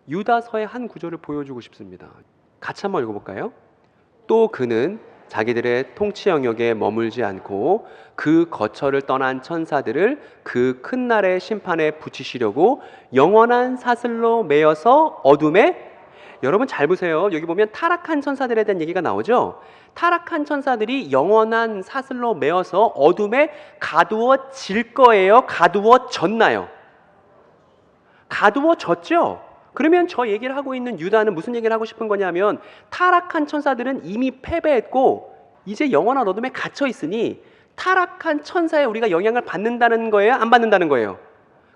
유다서의 한 구절을 보여주고 싶습니다. 같이 한번 읽어볼까요? 또 그는 자기들의 통치 영역에 머물지 않고 그 거처를 떠난 천사들을 그 큰 날의 심판에 붙이시려고 영원한 사슬로 매어서 어둠에, 여러분 잘 보세요. 여기 보면 타락한 천사들에 대한 얘기가 나오죠. 타락한 천사들이 영원한 사슬로 매어서 어둠에 가두어질 거예요? 가두어졌나요? 가두어졌죠? 그러면 저 얘기를 하고 있는 유다는 무슨 얘기를 하고 싶은 거냐면, 타락한 천사들은 이미 패배했고 이제 영원한 어둠에 갇혀 있으니 타락한 천사에 우리가 영향을 받는다는 거예요? 안 받는다는 거예요?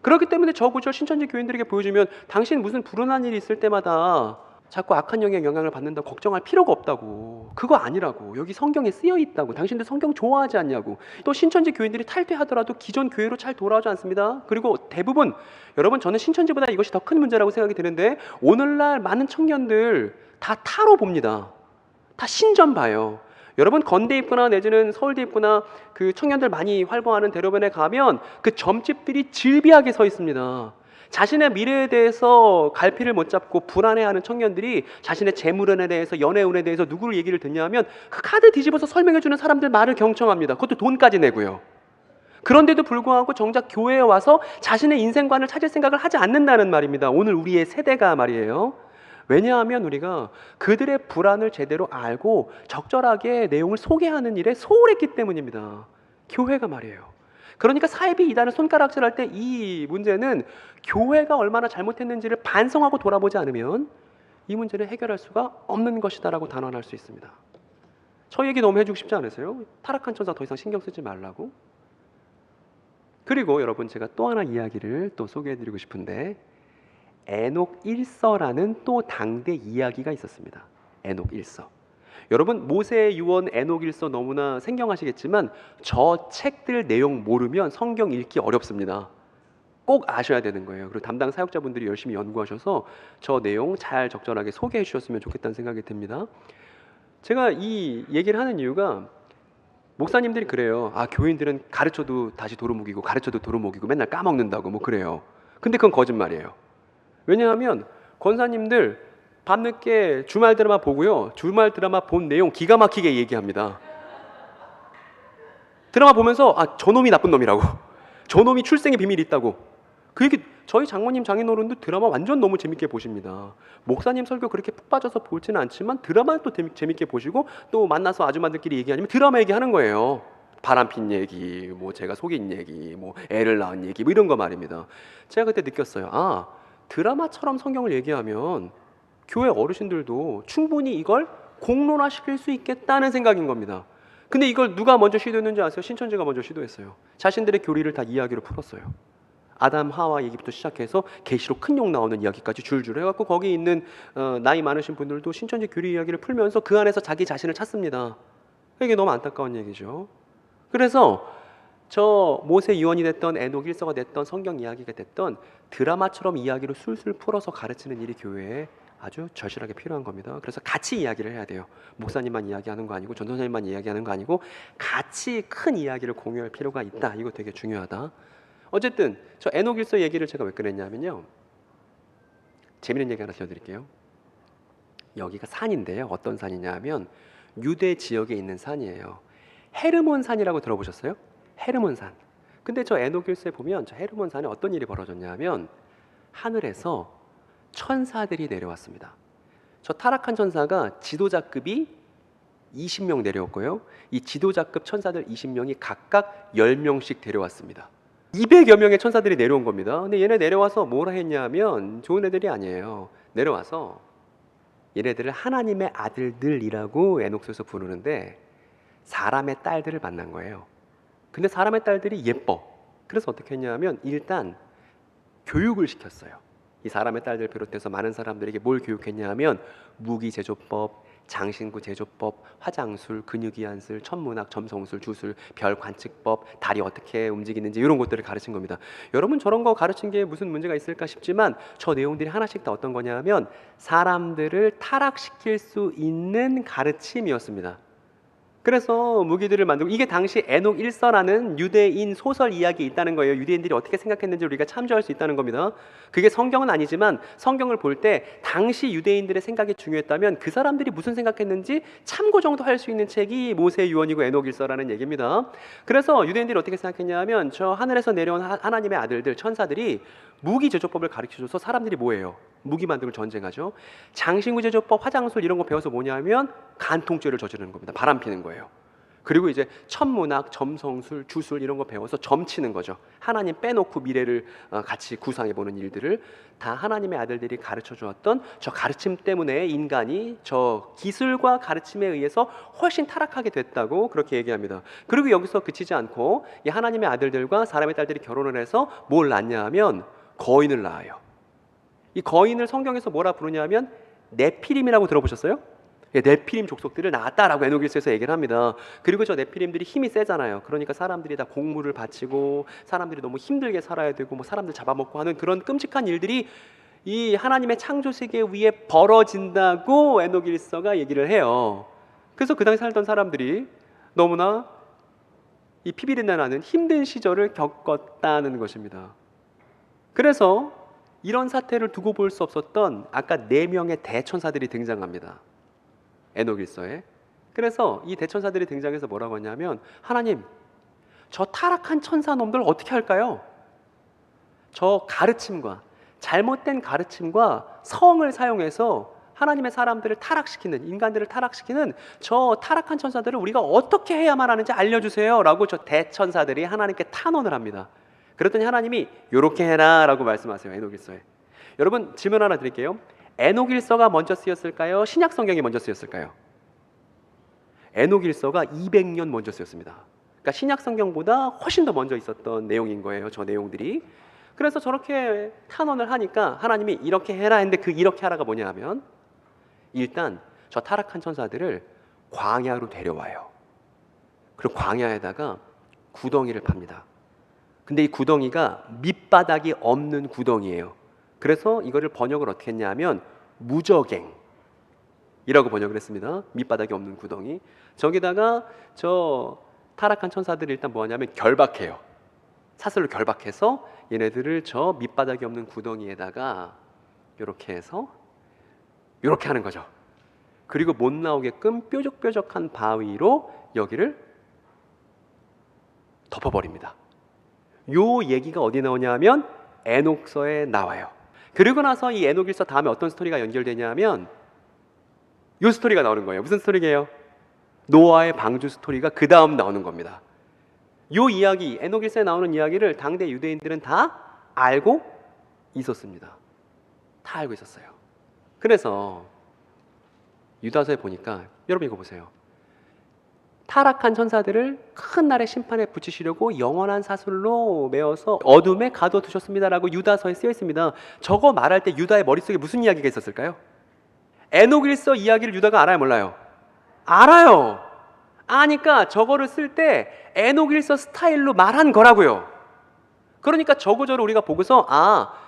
그렇기 때문에 저 구절 신천지 교인들에게 보여주면 당신 무슨 불운한 일이 있을 때마다 자꾸 악한 영의 영향을 받는다고 걱정할 필요가 없다고. 그거 아니라고. 여기 성경에 쓰여 있다고. 당신들 성경 좋아하지 않냐고. 또 신천지 교인들이 탈퇴하더라도 기존 교회로 잘 돌아오지 않습니다. 그리고 대부분 여러분 저는 신천지보다 이것이 더 큰 문제라고 생각이 드는데 오늘날 많은 청년들 다 타로 봅니다. 다 신전 봐요. 여러분 건대 입구나 내지는 서울대 입구나 그 청년들 많이 활보하는 대로변에 가면 그 점집들이 질비하게 서 있습니다. 자신의 미래에 대해서 갈피를 못 잡고 불안해하는 청년들이 자신의 재물운에 대해서 연애운에 대해서 누구를 얘기를 듣냐면 그 카드 뒤집어서 설명해주는 사람들 말을 경청합니다. 그것도 돈까지 내고요. 그런데도 불구하고 정작 교회에 와서 자신의 인생관을 찾을 생각을 하지 않는다는 말입니다. 오늘 우리의 세대가 말이에요. 왜냐하면 우리가 그들의 불안을 제대로 알고 적절하게 내용을 소개하는 일에 소홀했기 때문입니다. 교회가 말이에요. 그러니까 사이비 이단을 손가락질할 때 이 문제는 교회가 얼마나 잘못했는지를 반성하고 돌아보지 않으면 이 문제는 해결할 수가 없는 것이다라고 단언할 수 있습니다. 저 얘기 너무 해주고 싶지 않으세요? 타락한 천사 더 이상 신경 쓰지 말라고. 그리고 여러분 제가 또 하나 이야기를 또 소개해드리고 싶은데 에녹 1서라는 또 당대 이야기가 있었습니다. 에녹 1서. 여러분 모세의 유언 에녹 1서 너무나 생경하시겠지만 저 책들 내용 모르면 성경 읽기 어렵습니다. 꼭 아셔야 되는 거예요. 그리고 담당 사역자분들이 열심히 연구하셔서 저 내용 잘 적절하게 소개해 주셨으면 좋겠다는 생각이 듭니다. 제가 이 얘기를 하는 이유가 목사님들이 그래요. 아 교인들은 가르쳐도 다시 도루묵이고 가르쳐도 도루묵이고 맨날 까먹는다고 뭐 그래요. 근데 그건 거짓말이에요. 왜냐하면 권사님들 밤늦게 주말 드라마 보고요. 주말 드라마 본 내용 기가 막히게 얘기합니다. 드라마 보면서 아 저놈이 나쁜 놈이라고. 저놈이 출생의 비밀이 있다고. 그 얘기 저희 장모님 장인어른도 드라마 완전 너무 재밌게 보십니다. 목사님 설교 그렇게 푹 빠져서 보지는 않지만 드라마는 또 재밌게 보시고 또 만나서 아줌마들끼리 얘기하면 드라마 얘기하는 거예요. 바람핀 얘기, 뭐 제가 속인 얘기, 뭐 애를 낳은 얘기 뭐 이런 거 말입니다. 제가 그때 느꼈어요. 아 드라마처럼 성경을 얘기하면 교회 어르신들도 충분히 이걸 공론화시킬 수 있겠다는 생각인 겁니다. 근데 이걸 누가 먼저 시도했는지 아세요? 신천지가 먼저 시도했어요. 자신들의 교리를 다 이야기로 풀었어요. 아담 하와 얘기부터 시작해서 계시록 큰 용 나오는 이야기까지 줄줄 해갖고 거기 있는 나이 많으신 분들도 신천지 교리 이야기를 풀면서 그 안에서 자기 자신을 찾습니다. 이게 너무 안타까운 얘기죠. 그래서 저 모세 유언이 됐던 에녹 1서가 됐던 성경 이야기가 됐던 드라마처럼 이야기로 술술 풀어서 가르치는 일이 교회에 아주 절실하게 필요한 겁니다. 그래서 같이 이야기를 해야 돼요. 목사님만 이야기하는 거 아니고 전도사님만 이야기하는 거 아니고 같이 큰 이야기를 공유할 필요가 있다. 이거 되게 중요하다. 어쨌든 저 에녹 1서 얘기를 제가 왜 꺼냈냐면요. 재밌는 얘기 하나 들려드릴게요. 여기가 산인데요. 어떤 산이냐 하면 유대 지역에 있는 산이에요. 헤르몬 산이라고 들어보셨어요? 헤르몬 산. 근데 저 에녹 1서에 보면 저 헤르몬 산에 어떤 일이 벌어졌냐 하면 하늘에서 천사들이 내려왔습니다. 저 타락한 천사가 지도자급이 20명 내려왔고요. 이 지도자급 천사들 20명이 각각 10명씩 데려왔습니다. 200여 명의 천사들이 내려온 겁니다. 근데 얘네 내려와서 뭐라 했냐면 좋은 애들이 아니에요. 내려와서 얘네들을 하나님의 아들들이라고 에녹서에서 부르는데 사람의 딸들을 만난 거예요. 근데 사람의 딸들이 예뻐. 그래서 어떻게 했냐면 일단 교육을 시켰어요. 이 사람의 딸들 비롯해서 많은 사람들에게 뭘 교육했냐 하면 무기 제조법, 장신구 제조법, 화장술, 근육이완술, 천문학, 점성술, 주술, 별 관측법, 다리 어떻게 움직이는지 이런 것들을 가르친 겁니다. 여러분 저런 거 가르친 게 무슨 문제가 있을까 싶지만 저 내용들이 하나씩 다 어떤 거냐 하면 사람들을 타락시킬 수 있는 가르침이었습니다. 그래서 무기들을 만들고 이게 당시 에녹 1서라는 유대인 소설 이야기 있다는 거예요. 유대인들이 어떻게 생각했는지 우리가 참조할 수 있다는 겁니다. 그게 성경은 아니지만 성경을 볼 때 당시 유대인들의 생각이 중요했다면 그 사람들이 무슨 생각했는지 참고 정도 할 수 있는 책이 모세 유언이고 에녹 1서라는 얘기입니다. 그래서 유대인들이 어떻게 생각했냐 하면 저 하늘에서 내려온 하나님의 아들들 천사들이 무기 제조법을 가르쳐줘서 사람들이 뭐예요? 무기 만들고 전쟁하죠. 장신구 제조법, 화장술 이런 거 배워서 뭐냐 하면 간통죄를 저지르는 겁니다. 바람 피는 거예요. 그리고 이제 천문학, 점성술, 주술 이런 거 배워서 점치는 거죠. 하나님 빼놓고 미래를 같이 구상해보는 일들을 다 하나님의 아들들이 가르쳐 주었던 저 가르침 때문에 인간이 저 기술과 가르침에 의해서 훨씬 타락하게 됐다고 그렇게 얘기합니다. 그리고 여기서 그치지 않고 이 하나님의 아들들과 사람의 딸들이 결혼을 해서 뭘 낳냐 하면 거인을 낳아요. 이 거인을 성경에서 뭐라 부르냐면 네피림이라고 들어보셨어요? 네피림 족속들을 낳았다라고 에녹일서에서 얘기를 합니다. 그리고 저 네피림들이 힘이 세잖아요. 그러니까 사람들이 다 곡물을 바치고 사람들이 너무 힘들게 살아야 되고 뭐 사람들 잡아먹고 하는 그런 끔찍한 일들이 이 하나님의 창조 세계 위에 벌어진다고 에녹일서가 얘기를 해요. 그래서 그 당시 살던 사람들이 너무나 이 피비린내 나는 힘든 시절을 겪었다는 것입니다. 그래서 이런 사태를 두고 볼 수 없었던 아까 4명의 대천사들이 등장합니다. 에녹일서에. 그래서 이 대천사들이 등장해서 뭐라고 하냐면 하나님, 저 타락한 천사놈들 어떻게 할까요? 저 가르침과 잘못된 가르침과 성을 사용해서 하나님의 사람들을 타락시키는, 인간들을 타락시키는 저 타락한 천사들을 우리가 어떻게 해야만 하는지 알려주세요 라고 저 대천사들이 하나님께 탄원을 합니다. 그랬더니 하나님이 요렇게 해라 라고 말씀하세요. 에녹일서에. 여러분 질문 하나 드릴게요. 에녹일서가 먼저 쓰였을까요? 신약 성경이 먼저 쓰였을까요? 에녹일서가 200년 먼저 쓰였습니다. 그러니까 신약 성경보다 훨씬 더 먼저 있었던 내용인 거예요. 저 내용들이. 그래서 저렇게 탄원을 하니까 하나님이 이렇게 해라 했는데 그 이렇게 하라가 뭐냐 하면 일단 저 타락한 천사들을 광야로 데려와요. 그리고 광야에다가 구덩이를 팝니다. 근데 이 구덩이가 밑바닥이 없는 구덩이에요. 그래서 이거를 번역을 어떻게 했냐면 무저갱이라고 번역을 했습니다. 밑바닥이 없는 구덩이. 저기다가 저 타락한 천사들이 일단 뭐 하냐면 결박해요. 사슬로 결박해서 얘네들을 저 밑바닥이 없는 구덩이에다가 이렇게 해서 이렇게 하는 거죠. 그리고 못 나오게끔 뾰족뾰족한 바위로 여기를 덮어버립니다. 요 얘기가 어디 나오냐면 에녹서에 나와요. 그리고 나서 이 에녹일서 다음에 어떤 스토리가 연결되냐면 요 스토리가 나오는 거예요. 무슨 스토리게요? 노아의 방주 스토리가 그 다음 나오는 겁니다. 요 이야기, 에녹일서에 나오는 이야기를 당대 유대인들은 다 알고 있었습니다. 다 알고 있었어요. 그래서 유다서에 보니까 여러분 이거 보세요. 타락한 천사들을 큰 날의 심판에 붙이시려고 영원한 사슬로 메어서 어둠에 가둬두셨습니다라고 유다서에 쓰여 있습니다. 저거 말할 때 유다의 머릿속에 무슨 이야기가 있었을까요? 에녹일서 이야기를 유다가 알아요, 몰라요? 알아요. 아니까 저거를 쓸 때 에녹일서 스타일로 말한 거라고요. 그러니까 저거저거 우리가 보고서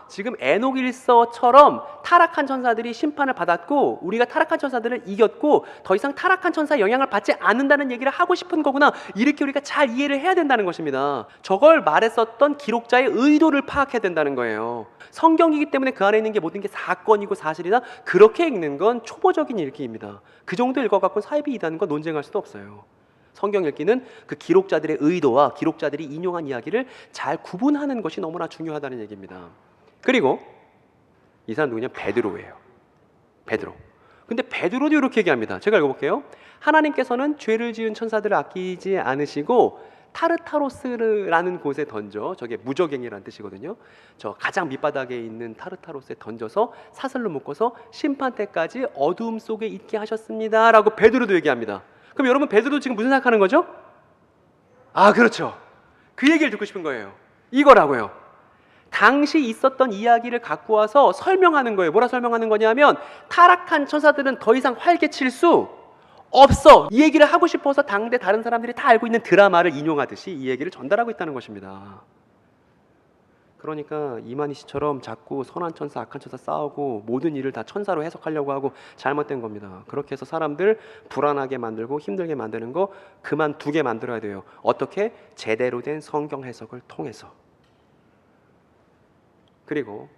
지금 에녹일서처럼 타락한 천사들이 심판을 받았고 우리가 타락한 천사들을 이겼고 더 이상 타락한 천사의 영향을 받지 않는다는 얘기를 하고 싶은 거구나, 이렇게 우리가 잘 이해를 해야 된다는 것입니다. 저걸 말했었던 기록자의 의도를 파악해야 된다는 거예요. 성경이기 때문에 그 안에 있는 게 모든 게 사건이고 사실이다, 그렇게 읽는 건 초보적인 읽기입니다. 그 정도 읽어갖고 사이비 이다는 건 논쟁할 수도 없어요. 성경 읽기는 그 기록자들의 의도와 기록자들이 인용한 이야기를 잘 구분하는 것이 너무나 중요하다는 얘기입니다. 그리고 이 사람 누구냐? 베드로예요. 베드로. 근데 베드로도 이렇게 얘기합니다. 제가 읽어볼게요. 하나님께서는 죄를 지은 천사들을 아끼지 않으시고 타르타로스라는 곳에 던져, 저게 무저갱이라는 뜻이거든요. 저 가장 밑바닥에 있는 타르타로스에 던져서 사슬로 묶어서 심판 때까지 어두움 속에 있게 하셨습니다 라고 베드로도 얘기합니다. 그럼 여러분 베드로 지금 무슨 생각하는 거죠? 그렇죠. 그 얘기를 듣고 싶은 거예요. 이거라고요. 당시 있었던 이야기를 갖고 와서 설명하는 거예요. 뭐라 설명하는 거냐면 타락한 천사들은 더 이상 활개칠 수 없어, 이 얘기를 하고 싶어서 당대 다른 사람들이 다 알고 있는 드라마를 인용하듯이 이 얘기를 전달하고 있다는 것입니다. 그러니까 이만희 씨처럼 자꾸 선한 천사 악한 천사 싸우고 모든 일을 다 천사로 해석하려고 하고 잘못된 겁니다. 그렇게 해서 사람들 불안하게 만들고 힘들게 만드는 거 그만두게 만들어야 돼요. 어떻게? 제대로 된 성경 해석을 통해서. 그리고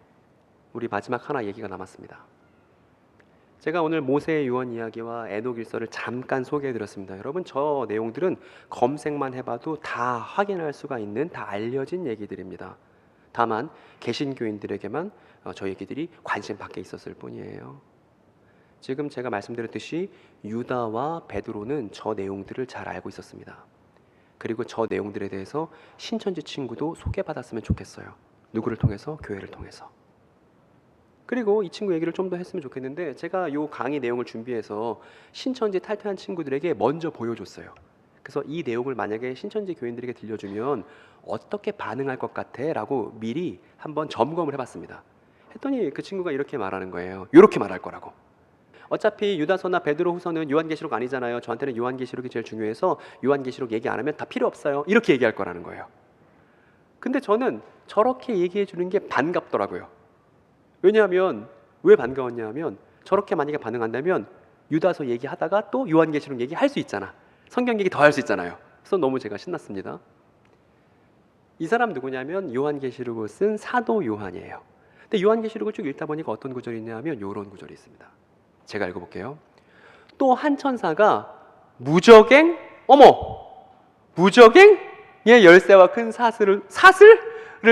우리 마지막 하나 얘기가 남았습니다. 제가 오늘 모세의 유언 이야기와 에녹일서를 잠깐 소개해드렸습니다. 여러분 저 내용들은 검색만 해봐도 다 확인할 수가 있는, 다 알려진 얘기들입니다. 다만 개신교인들에게만 저 얘기들이 관심 밖에 있었을 뿐이에요. 지금 제가 말씀드렸듯이 유다와 베드로는 저 내용들을 잘 알고 있었습니다. 그리고 저 내용들에 대해서 신천지 친구도 소개받았으면 좋겠어요. 누구를 통해서? 교회를 통해서. 그리고 이 친구 얘기를 좀 더 했으면 좋겠는데, 제가 요 강의 내용을 준비해서 신천지 탈퇴한 친구들에게 먼저 보여줬어요. 그래서 이 내용을 만약에 신천지 교인들에게 들려주면 어떻게 반응할 것 같아? 라고 미리 한번 점검을 해봤습니다. 했더니 그 친구가 이렇게 말하는 거예요. 이렇게 말할 거라고. 어차피 유다서나 베드로 후서는 요한계시록 아니잖아요. 저한테는 요한계시록이 제일 중요해서 요한계시록 얘기 안 하면 다 필요 없어요. 이렇게 얘기할 거라는 거예요. 근데 저는 저렇게 얘기해 주는 게 반갑더라고요. 왜냐하면, 왜 반가웠냐 하면, 저렇게 만약에 반응한다면 유다서 얘기하다가 또 요한계시록 얘기할 수 있잖아. 성경 얘기 더 할 수 있잖아요. 그래서 너무 제가 신났습니다. 이 사람 누구냐면 요한계시록을 쓴 사도 요한이에요. 근데 요한계시록을 쭉 읽다 보니까 어떤 구절이 있냐 하면 이런 구절이 있습니다. 제가 읽어볼게요. 또 한 천사가 무적eng, 무적eng의 열쇠와 큰 사슬을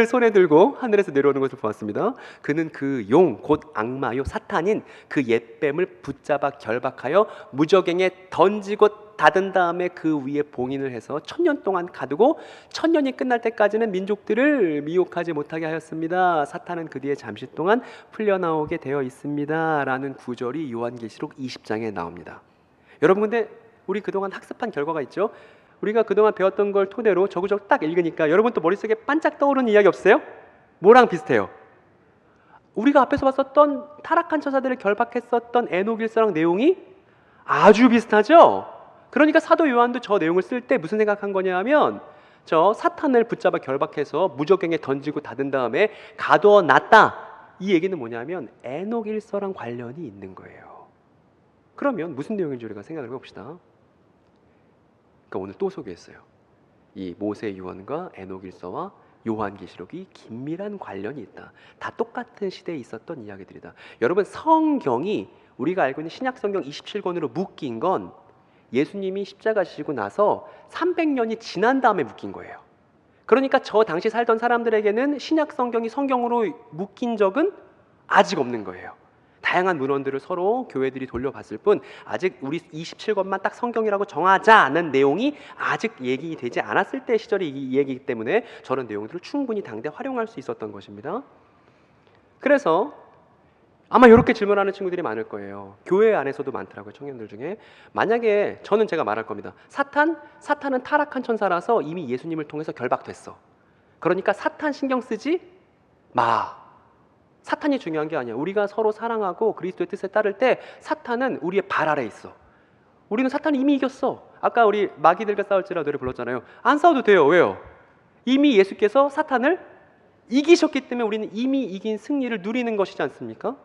손에 들고 하늘에서 내려오는 것을 보았습니다. 그는 그 용, 곧 악마요 사탄인 그 옛뱀을 붙잡아 결박하여 무적eng에 던지고 닫은 다음에 그 위에 봉인을 해서 1000년 동안 가두고 1000년이 끝날 때까지는 민족들을 미혹하지 못하게 하였습니다. 사탄은 그 뒤에 잠시 동안 풀려나오게 되어 있습니다. 라는 구절이 요한계시록 20장에 나옵니다. 여러분, 근데 우리 그동안 학습한 결과가 있죠? 우리가 그동안 배웠던 걸 토대로 저구저구 딱 읽으니까 여러분 또 머릿속에 반짝 떠오르는 이야기 없어요? 뭐랑 비슷해요? 우리가 앞에서 봤었던 타락한 천사들을 결박했었던 에녹일서랑 내용이 아주 비슷하죠? 그러니까 사도 요한도 저 내용을 쓸 때 무슨 생각한 거냐 하면, 저 사탄을 붙잡아 결박해서 무적eng에 던지고 닫은 다음에 가두어 놨다, 이 얘기는 뭐냐면 에녹일서랑 관련이 있는 거예요. 그러면 무슨 내용인지 우리가 생각을 해봅시다. 그러니까 오늘 또 소개했어요. 이 모세 유언과 에녹일서와 요한계시록이 긴밀한 관련이 있다. 다 똑같은 시대에 있었던 이야기들이다. 여러분, 성경이 우리가 알고 있는 신약성경 27권으로 묶인 건 예수님이 십자가 지시고 나서 300년이 지난 다음에 묶인 거예요. 그러니까 저 당시 살던 사람들에게는 신약성경이 성경으로 묶인 적은 아직 없는 거예요. 다양한 문헌들을 서로 교회들이 돌려봤을 뿐 아직 우리 27권만 딱 성경이라고 정하자는 내용이 아직 얘기되지 않았을 때 시절이 이 얘기이기 때문에 저런 내용들을 충분히 당대 활용할 수 있었던 것입니다. 그래서 아마 이렇게 질문하는 친구들이 많을 거예요. 교회 안에서도 많더라고요. 청년들 중에. 만약에 제가 말할 겁니다. 사탄은 타락한 천사라서 이미 예수님을 통해서 결박됐어. 그러니까 사탄 신경 쓰지 마. 사탄이 중요한 게 아니야. 우리가 서로 사랑하고 그리스도의 뜻에 따를 때 사탄은 우리의 발 아래에 있어. 우리는 사탄을 이미 이겼어. 아까 우리 마귀들과 싸울지라 노래 불렀잖아요. 안 싸워도 돼요. 왜요? 이미 예수께서 사탄을 이기셨기 때문에 우리는 이미 이긴 승리를 누리는 것이지 않습니까?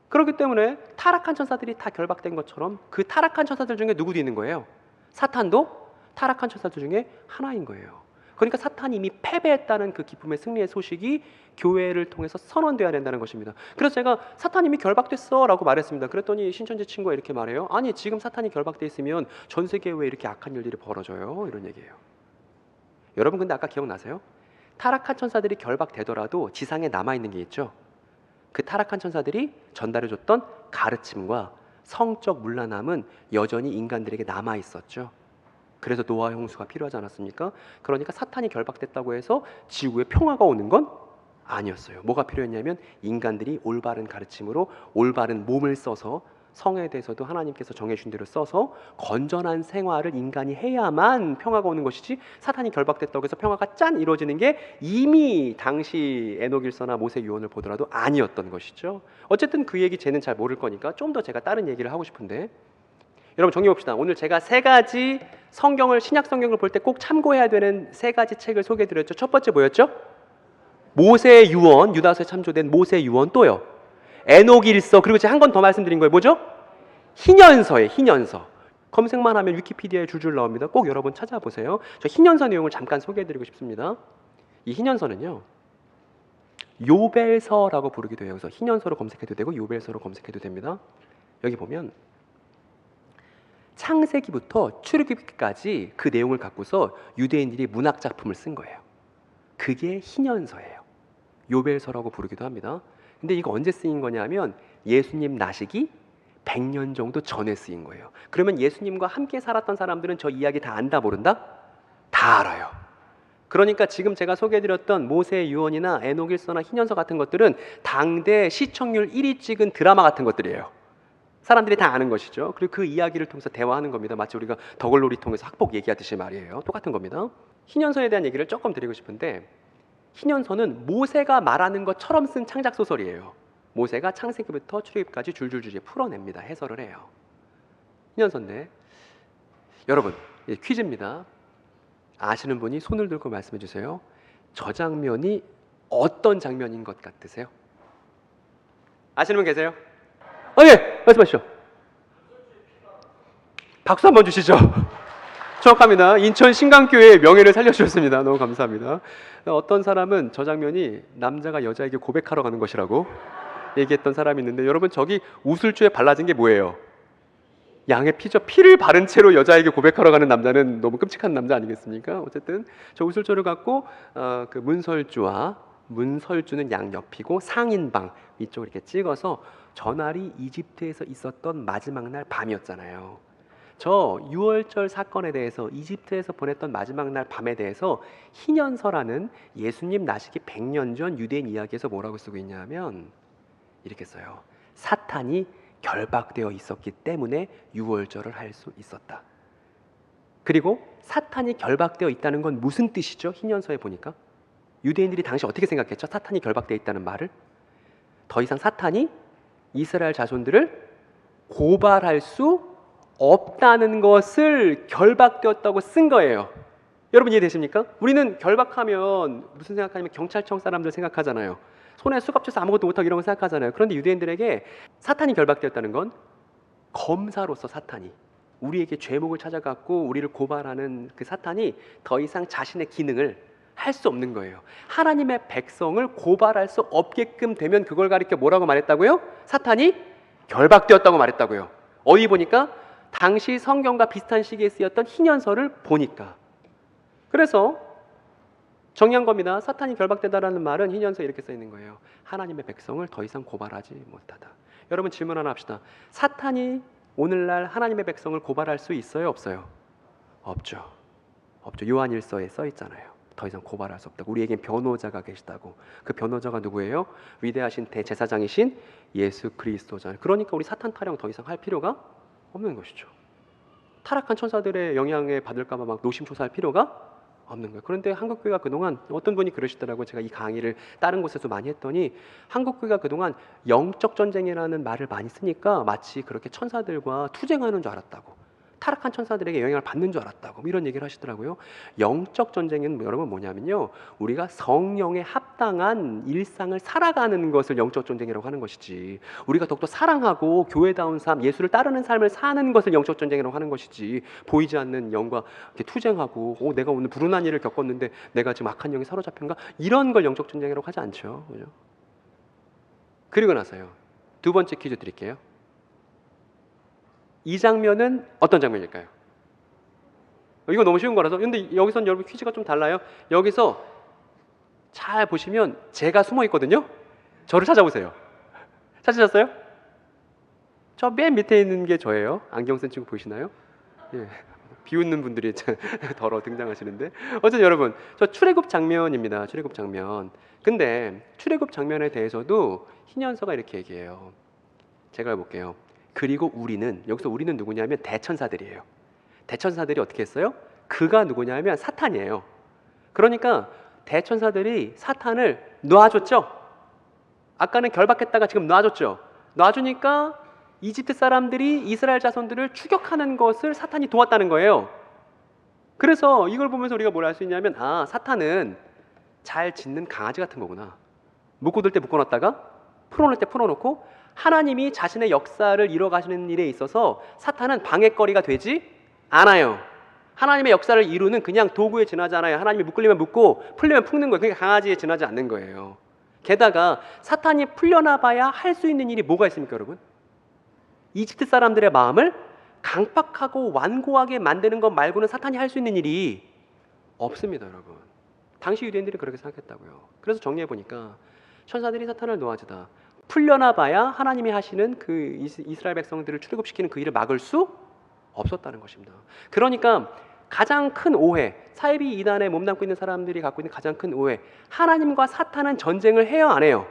그렇기 때문에 타락한 천사들이 다 결박된 것처럼 그 타락한 천사들 중에 누구도 있는 거예요. 사탄도 타락한 천사들 중에 하나인 거예요. 그러니까 사탄이 이미 패배했다는 그 기쁨의 승리의 소식이 교회를 통해서 선언되어야 된다는 것입니다. 그래서 제가 사탄이 이미 결박됐어 라고 말했습니다. 그랬더니 신천지 친구가 이렇게 말해요. 아니, 지금 사탄이 결박돼 있으면 전 세계에 왜 이렇게 악한 일들이 벌어져요? 이런 얘기예요. 여러분, 근데 아까 기억나세요? 타락한 천사들이 결박되더라도 지상에 남아있는 게 있죠. 그 타락한 천사들이 전달해줬던 가르침과 성적 문란함은 여전히 인간들에게 남아있었죠. 그래서 노아 홍수가 필요하지 않았습니까? 그러니까 사탄이 결박됐다고 해서 지구에 평화가 오는 건 아니었어요. 뭐가 필요했냐면 인간들이 올바른 가르침으로 올바른 몸을 써서 성에 대해서도 하나님께서 정해주신 대로 써서 건전한 생활을 인간이 해야만 평화가 오는 것이지, 사탄이 결박됐다고 해서 평화가 짠 이루어지는 게 이미 당시 에녹일서나 모세 유언을 보더라도 아니었던 것이죠. 어쨌든 그 얘기 쟤는 잘 모를 거니까 좀 더 제가 다른 얘기를 하고 싶은데, 여러분 정리해봅시다. 오늘 제가 3가지 성경을, 신약 성경을 볼 때 꼭 참고해야 되는 3가지 책을 소개해드렸죠. 첫 번째 뭐였죠? 모세 유언, 유다서에 참조된 모세 유언, 또요 에녹일서, 그리고 제가 한 건 더 말씀드린 거예요. 뭐죠? 희년서예요. 희년서. 검색만 하면 위키피디아에 줄줄 나옵니다. 꼭 여러분 찾아보세요. 저 희년서 내용을 잠깐 소개해드리고 싶습니다. 이 희년서는요, 요벨서라고 부르기도 해요. 그래서 희년서로 검색해도 되고 요벨서로 검색해도 됩니다. 여기 보면 창세기부터 출애굽기까지 그 내용을 갖고서 유대인들이 문학 작품을 쓴 거예요. 그게 희년서예요. 요벨서라고 부르기도 합니다. 근데 이거 언제 쓰인 거냐면 예수님 나시기 100년 정도 전에 쓰인 거예요. 그러면 예수님과 함께 살았던 사람들은 저 이야기 다 안다 모른다? 다 알아요. 그러니까 지금 제가 소개해드렸던 모세 유언이나 에녹일서나 희년서 같은 것들은 당대 시청률 1위 찍은 드라마 같은 것들이에요. 사람들이 다 아는 것이죠. 그리고 그 이야기를 통해서 대화하는 겁니다. 마치 우리가 덕을놀이 통해서 학폭 얘기하듯이 말이에요. 똑같은 겁니다. 희년서에 대한 얘기를 조금 드리고 싶은데, 희년서는 모세가 말하는 것처럼 쓴 창작 소설이에요. 모세가 창세기부터 출애굽까지 줄줄줄 풀어냅니다. 해설을 해요. 희년서인데, 여러분 퀴즈입니다. 아시는 분이 손을 들고 말씀해 주세요. 저 장면이 어떤 장면인 것 같으세요? 아시는 분 계세요? 예, 말씀하시죠. 박수 한번 주시죠. 정확합니다. 인천 신강교회의 명예를 살려주셨습니다. 너무 감사합니다. 어떤 사람은 저 장면이 남자가 여자에게 고백하러 가는 것이라고 얘기했던 사람이 있는데, 여러분 저기 우슬주에 발라진 게 뭐예요? 양의 피죠. 피를 바른 채로 여자에게 고백하러 가는 남자는 너무 끔찍한 남자 아니겠습니까? 어쨌든 저 우슬조를 갖고 그 문설주는 양 옆이고 상인방 위쪽을 이렇게 찍어서 전날이 이집트에서 있었던 마지막 날 밤이었잖아요. 저 6월절 사건에 대해서, 이집트에서 보냈던 마지막 날 밤에 대해서 희년서라는 예수님 나시기 100년 전 유대인 이야기에서 뭐라고 쓰고 있냐면 이렇게 써요. 사탄이 결박되어 있었기 때문에 6월절을 할 수 있었다. 그리고 사탄이 결박되어 있다는 건 무슨 뜻이죠? 희년서에 보니까 유대인들이 당시 어떻게 생각했죠? 사탄이 결박되어 있다는 말을? 더 이상 사탄이 이스라엘 자손들을 고발할 수 없다는 것을 결박되었다고 쓴 거예요. 여러분 이해되십니까? 우리는 결박하면 무슨 생각하냐면 경찰청 사람들 생각하잖아요. 손에 수갑 쳐서 아무것도 못하고 이런 거 생각하잖아요. 그런데 유대인들에게 사탄이 결박되었다는 건 검사로서 사탄이 우리에게 죄목을 찾아갖고 우리를 고발하는 그 사탄이 더 이상 자신의 기능을 할 수 없는 거예요. 하나님의 백성을 고발할 수 없게끔 되면 그걸 가리켜 뭐라고 말했다고요? 사탄이 결박되었다고 말했다고요. 어디 보니까? 당시 성경과 비슷한 시기에 쓰였던 희년서를 보니까. 그래서 정리한 겁니다. 사탄이 결박되다라는 말은 희년서에 이렇게 써 있는 거예요. 하나님의 백성을 더 이상 고발하지 못하다. 여러분 질문 하나 합시다. 사탄이 오늘날 하나님의 백성을 고발할 수 있어요? 없어요? 없죠. 없죠. 요한일서에 써 있잖아요. 더 이상 고발할 수 없다고. 우리에겐 변호자가 계시다고. 그 변호자가 누구예요? 위대하신 대제사장이신 예수 그리스도잖아요. 그러니까 우리 사탄 타령 더 이상 할 필요가 없는 것이죠. 타락한 천사들의 영향에 받을까 봐 막 노심초사할 필요가 없는 거예요. 그런데 한국교회가 그동안 어떤 분이 그러시더라고요. 제가 이 강의를 다른 곳에서 많이 했더니 한국교회가 그동안 영적 전쟁이라는 말을 많이 쓰니까 마치 그렇게 천사들과 투쟁하는 줄 알았다고. 타락한 천사들에게 영향을 받는 줄 알았다고 이런 얘기를 하시더라고요. 영적 전쟁은 여러분 뭐냐면요, 우리가 성령에 합당한 일상을 살아가는 것을 영적 전쟁이라고 하는 것이지, 우리가 더욱더 사랑하고 교회다운 삶, 예수를 따르는 삶을 사는 것을 영적 전쟁이라고 하는 것이지, 보이지 않는 영과 이렇게 투쟁하고 내가 오늘 불운한 일을 겪었는데 내가 지금 악한 영에 사로잡힌가, 이런 걸 영적 전쟁이라고 하지 않죠. 그죠? 그리고 나서요, 두 번째 퀴즈 드릴게요. 이 장면은 어떤 장면일까요? 이거 너무 쉬운 거라서. 근데 여기서는 여러분 퀴즈가 좀 달라요. 여기서 잘 보시면 제가 숨어 있거든요. 저를 찾아보세요. 찾으셨어요? 저 맨 밑에 있는 게 저예요. 안경 쓴 친구 보이시나요? 예. 비웃는 분들이 덜어 등장하시는데, 어쨌든 여러분 저 출애굽 장면입니다. 출애굽 장면. 근데 출애굽 장면에 대해서도 희년서가 이렇게 얘기해요. 제가 해볼게요. 그리고 우리는, 여기서 우리는 누구냐면 대천사들이에요. 대천사들이 어떻게 했어요? 그가 누구냐면 사탄이에요. 그러니까 대천사들이 사탄을 놔줬죠. 아까는 결박했다가 지금 놔줬죠. 놔주니까 이집트 사람들이 이스라엘 자손들을 추격하는 것을 사탄이 도왔다는 거예요. 그래서 이걸 보면서 우리가 뭘 알 수 있냐면, 아, 사탄은 잘 짖는 강아지 같은 거구나. 묶어둘 때 묶어놨다가 풀어놓을 때 풀어놓고, 하나님이 자신의 역사를 이뤄가시는 일에 있어서 사탄은 방해거리가 되지 않아요. 하나님의 역사를 이루는 그냥 도구에 지나지 않아요. 하나님이 묶으려면 묶고 풀려면 풀는 거예요. 그러니까 강아지에 지나지 않는 거예요. 게다가 사탄이 풀려나봐야 할 수 있는 일이 뭐가 있습니까, 여러분? 이집트 사람들의 마음을 강팍하고 완고하게 만드는 것 말고는 사탄이 할 수 있는 일이 없습니다, 여러분. 당시 유대인들이 그렇게 생각했다고요. 그래서 정리해보니까 천사들이 사탄을 놓아주다. 풀려나 봐야 하나님이 하시는 그 이스라엘 백성들을 출애굽시키는 그 일을 막을 수 없었다는 것입니다. 그러니까 가장 큰 오해, 사이비 이단에 몸담고 있는 사람들이 갖고 있는 가장 큰 오해, 하나님과 사탄은 전쟁을 해요, 안 해요?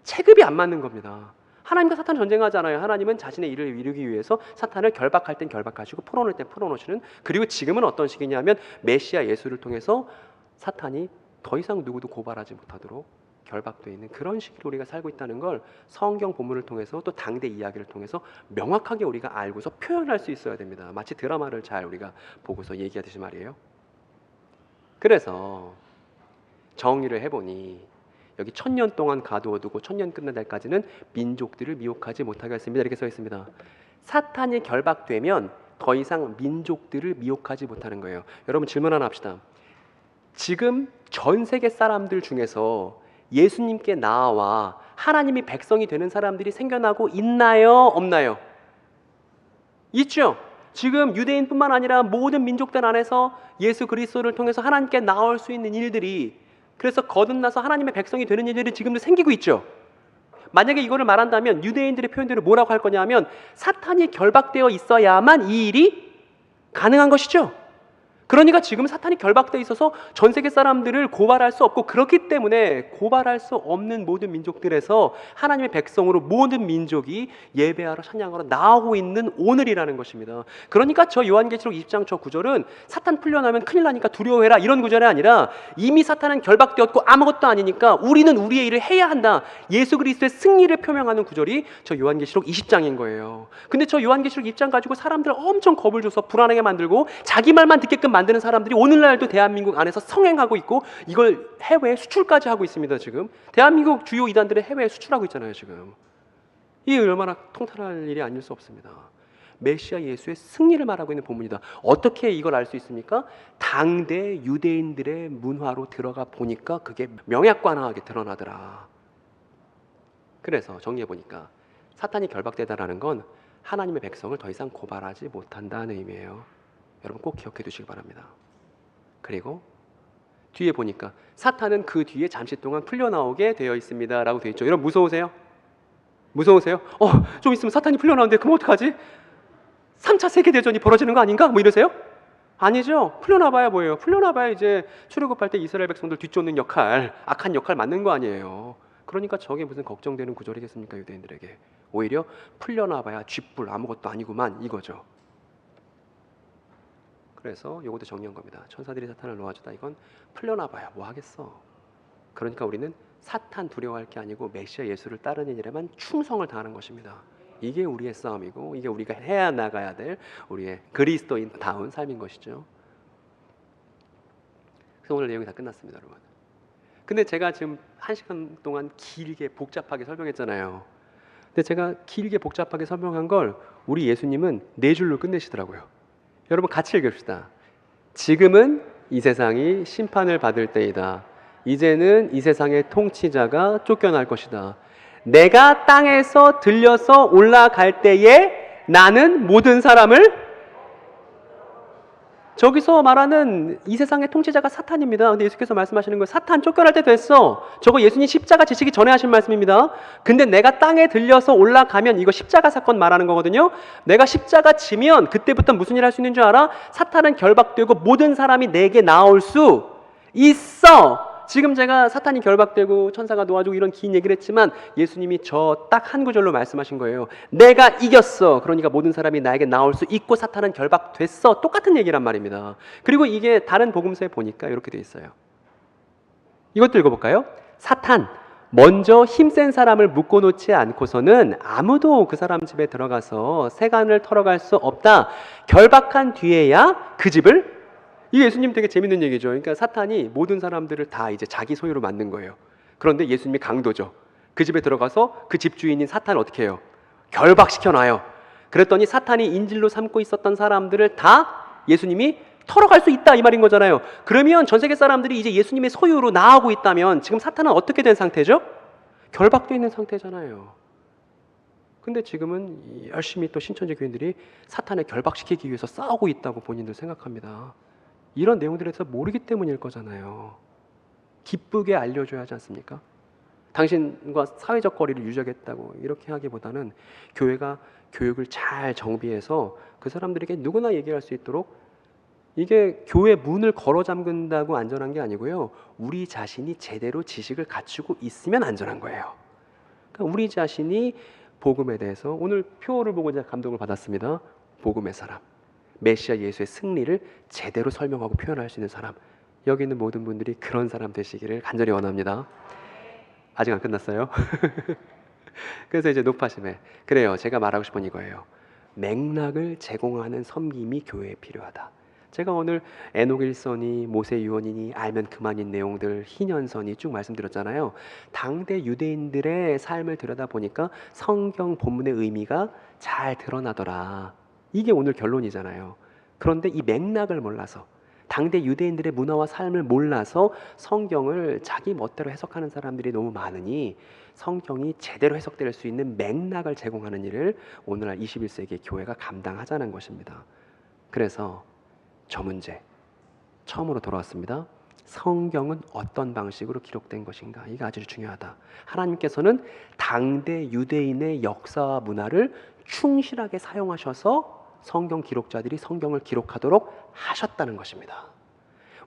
체급이 안 맞는 겁니다. 하나님과 사탄은 전쟁하잖아요. 하나님은 자신의 일을 이루기 위해서 사탄을 결박할 땐 결박하시고 풀어놓을 땐 풀어놓으시는, 그리고 지금은 어떤 시기냐면 메시아 예수를 통해서 사탄이 더 이상 누구도 고발하지 못하도록 결박되어 있는 그런 시기로 우리가 살고 있다는 걸 성경 본문을 통해서 또 당대 이야기를 통해서 명확하게 우리가 알고서 표현할 수 있어야 됩니다. 마치 드라마를 잘 우리가 보고서 얘기하듯이 말이에요. 그래서 정의를 해보니 여기 1000년 동안 가두어두고 1000년 끝난 날까지는 민족들을 미혹하지 못하게 했습니다. 이렇게 써 있습니다. 사탄이 결박되면 더 이상 민족들을 미혹하지 못하는 거예요. 여러분 질문 하나 합시다. 지금 전 세계 사람들 중에서 예수님께 나와 하나님이 백성이 되는 사람들이 생겨나고 있나요? 없나요? 있죠. 지금 유대인뿐만 아니라 모든 민족들 안에서 예수 그리스도를 통해서 하나님께 나올 수 있는 일들이, 그래서 거듭나서 하나님의 백성이 되는 일들이 지금도 생기고 있죠. 만약에 이거를 말한다면 유대인들의 표현대로 뭐라고 할 거냐면 사탄이 결박되어 있어야만 이 일이 가능한 것이죠. 그러니까 지금 사탄이 결박되어 있어서 전 세계 사람들을 고발할 수 없고, 그렇기 때문에 고발할 수 없는 모든 민족들에서 하나님의 백성으로 모든 민족이 예배하러 찬양하러 나오고 있는 오늘이라는 것입니다. 그러니까 저 요한계시록 20장 저 구절은 사탄 풀려나면 큰일 나니까 두려워해라 이런 구절이 아니라, 이미 사탄은 결박되었고 아무것도 아니니까 우리는 우리의 일을 해야 한다, 예수 그리스도의 승리를 표명하는 구절이 저 요한계시록 20장인 거예요. 근데 저 요한계시록 20장 가지고 사람들 엄청 겁을 줘서 불안하게 만들고 자기 말만 듣게끔 만드는 사람들이 오늘날도 대한민국 안에서 성행하고 있고, 이걸 해외에 수출까지 하고 있습니다. 지금 대한민국 주요 이단들의 해외에 수출하고 있잖아요. 지금 이게 얼마나 통탄할 일이 아닐 수 없습니다. 메시아 예수의 승리를 말하고 있는 본문이다. 어떻게 이걸 알 수 있습니까? 당대 유대인들의 문화로 들어가 보니까 그게 명약관하게 드러나더라. 그래서 정리해 보니까 사탄이 결박되다라는 건 하나님의 백성을 더 이상 고발하지 못한다는 의미예요. 여러분 꼭 기억해 두시기 바랍니다. 그리고 뒤에 보니까 사탄은 그 뒤에 잠시 동안 풀려나오게 되어 있습니다 라고 되어 있죠. 여러분 무서우세요? 무서우세요? 좀 있으면 사탄이 풀려나오는데 그럼 어떡하지? 3차 세계대전이 벌어지는 거 아닌가? 뭐 이러세요? 아니죠. 풀려나봐야 뭐예요? 풀려나봐야 이제 출애굽할 때 이스라엘 백성들 뒤쫓는 역할, 악한 역할 맡는 거 아니에요. 그러니까 저게 무슨 걱정되는 구절이겠습니까? 유대인들에게. 오히려 풀려나봐야 쥐뿔 아무것도 아니구만 이거죠. 그래서 요것도 정리한 겁니다. 천사들이 사탄을 놓아주다, 이건 풀려나봐야 뭐 하겠어. 그러니까 우리는 사탄 두려워할 게 아니고 메시아 예수를 따르는 일에만 충성을 다하는 것입니다. 이게 우리의 싸움이고 이게 우리가 해야 나가야 될 우리의 그리스도인다운 삶인 것이죠. 그래서 오늘 내용이 다 끝났습니다, 여러분. 근데 제가 지금 1시간 동안 길게 복잡하게 설명했잖아요. 근데 제가 길게 복잡하게 설명한 걸 우리 예수님은 4줄로 끝내시더라고요. 여러분 같이 읽읍시다. 지금은 이 세상이 심판을 받을 때이다. 이제는 이 세상의 통치자가 쫓겨날 것이다. 내가 땅에서 들려서 올라갈 때에 나는 모든 사람을, 저기서 말하는 이 세상의 통치자가 사탄입니다. 근데 예수께서 말씀하시는 거예요. 사탄 쫓겨날 때 됐어. 저거 예수님 십자가 지시기 전에 하신 말씀입니다. 근데 내가 땅에 들려서 올라가면, 이거 십자가 사건 말하는 거거든요. 내가 십자가 지면 그때부터 무슨 일 할 수 있는 줄 알아? 사탄은 결박되고 모든 사람이 내게 나올 수 있어. 지금 제가 사탄이 결박되고 천사가 놓아주고 이런 긴 얘기를 했지만 예수님이 저 딱 한 구절로 말씀하신 거예요. 내가 이겼어. 그러니까 모든 사람이 나에게 나올 수 있고 사탄은 결박됐어. 똑같은 얘기란 말입니다. 그리고 이게 다른 복음서에 보니까 이렇게 돼 있어요. 이것도 읽어볼까요? 사탄, 먼저 힘센 사람을 묶어놓지 않고서는 아무도 그 사람 집에 들어가서 세간을 털어갈 수 없다. 결박한 뒤에야 그 집을, 이 예수님 되게 재밌는 얘기죠. 그러니까 사탄이 모든 사람들을 다 이제 자기 소유로 만든 거예요. 그런데 예수님이 강도죠. 그 집에 들어가서 그 집 주인인 사탄을 어떻게 해요? 결박시켜놔요. 그랬더니 사탄이 인질로 삼고 있었던 사람들을 다 예수님이 털어갈 수 있다 이 말인 거잖아요. 그러면 전 세계 사람들이 이제 예수님의 소유로 나오고 있다면 지금 사탄은 어떻게 된 상태죠? 결박되어 있는 상태잖아요. 근데 지금은 열심히 또 신천지 교인들이 사탄을 결박시키기 위해서 싸우고 있다고 본인들 생각합니다. 이런 내용들에 대해서 모르기 때문일 거잖아요. 기쁘게 알려줘야 하지 않습니까? 당신과 사회적 거리를 유지하겠다고 이렇게 하기보다는 교회가 교육을 잘 정비해서 그 사람들에게 누구나 얘기할 수 있도록, 이게 교회 문을 걸어 잠근다고 안전한 게 아니고요. 우리 자신이 제대로 지식을 갖추고 있으면 안전한 거예요. 그러니까 우리 자신이 복음에 대해서, 오늘 표를 보고 제가 감동을 받았습니다. 복음의 사람, 메시아 예수의 승리를 제대로 설명하고 표현할 수 있는 사람, 여기 있는 모든 분들이 그런 사람 되시기를 간절히 원합니다. 아직 안 끝났어요. 그래서 이제 높아심에, 그래요, 제가 말하고 싶은 이거예요. 맥락을 제공하는 섬김이 교회에 필요하다. 제가 오늘 에녹 일서니 모세 유언이니 알면 그만인 내용들, 희년선이 쭉 말씀드렸잖아요. 당대 유대인들의 삶을 들여다보니까 성경 본문의 의미가 잘 드러나더라. 이게 오늘 결론이잖아요. 그런데 이 맥락을 몰라서, 당대 유대인들의 문화와 삶을 몰라서 성경을 자기 멋대로 해석하는 사람들이 너무 많으니, 성경이 제대로 해석될 수 있는 맥락을 제공하는 일을 오늘날 21세기 교회가 감당하자는 것입니다. 그래서 저 문제 처음으로 돌아왔습니다. 성경은 어떤 방식으로 기록된 것인가? 이게 아주 중요하다. 하나님께서는 당대 유대인의 역사와 문화를 충실하게 사용하셔서 성경 기록자들이 성경을 기록하도록 하셨다는 것입니다.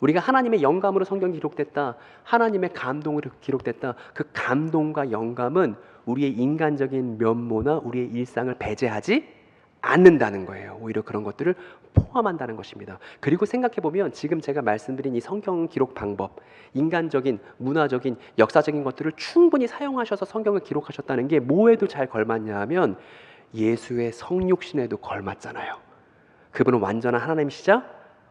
우리가 하나님의 영감으로 성경이 기록됐다, 하나님의 감동으로 기록됐다, 그 감동과 영감은 우리의 인간적인 면모나 우리의 일상을 배제하지 않는다는 거예요. 오히려 그런 것들을 포함한다는 것입니다. 그리고 생각해보면 지금 제가 말씀드린 이 성경 기록 방법, 인간적인, 문화적인, 역사적인 것들을 충분히 사용하셔서 성경을 기록하셨다는 게 뭐에도 잘 걸맞냐 하면 예수의 성육신에도 걸맞잖아요. 그분은 완전한 하나님이시자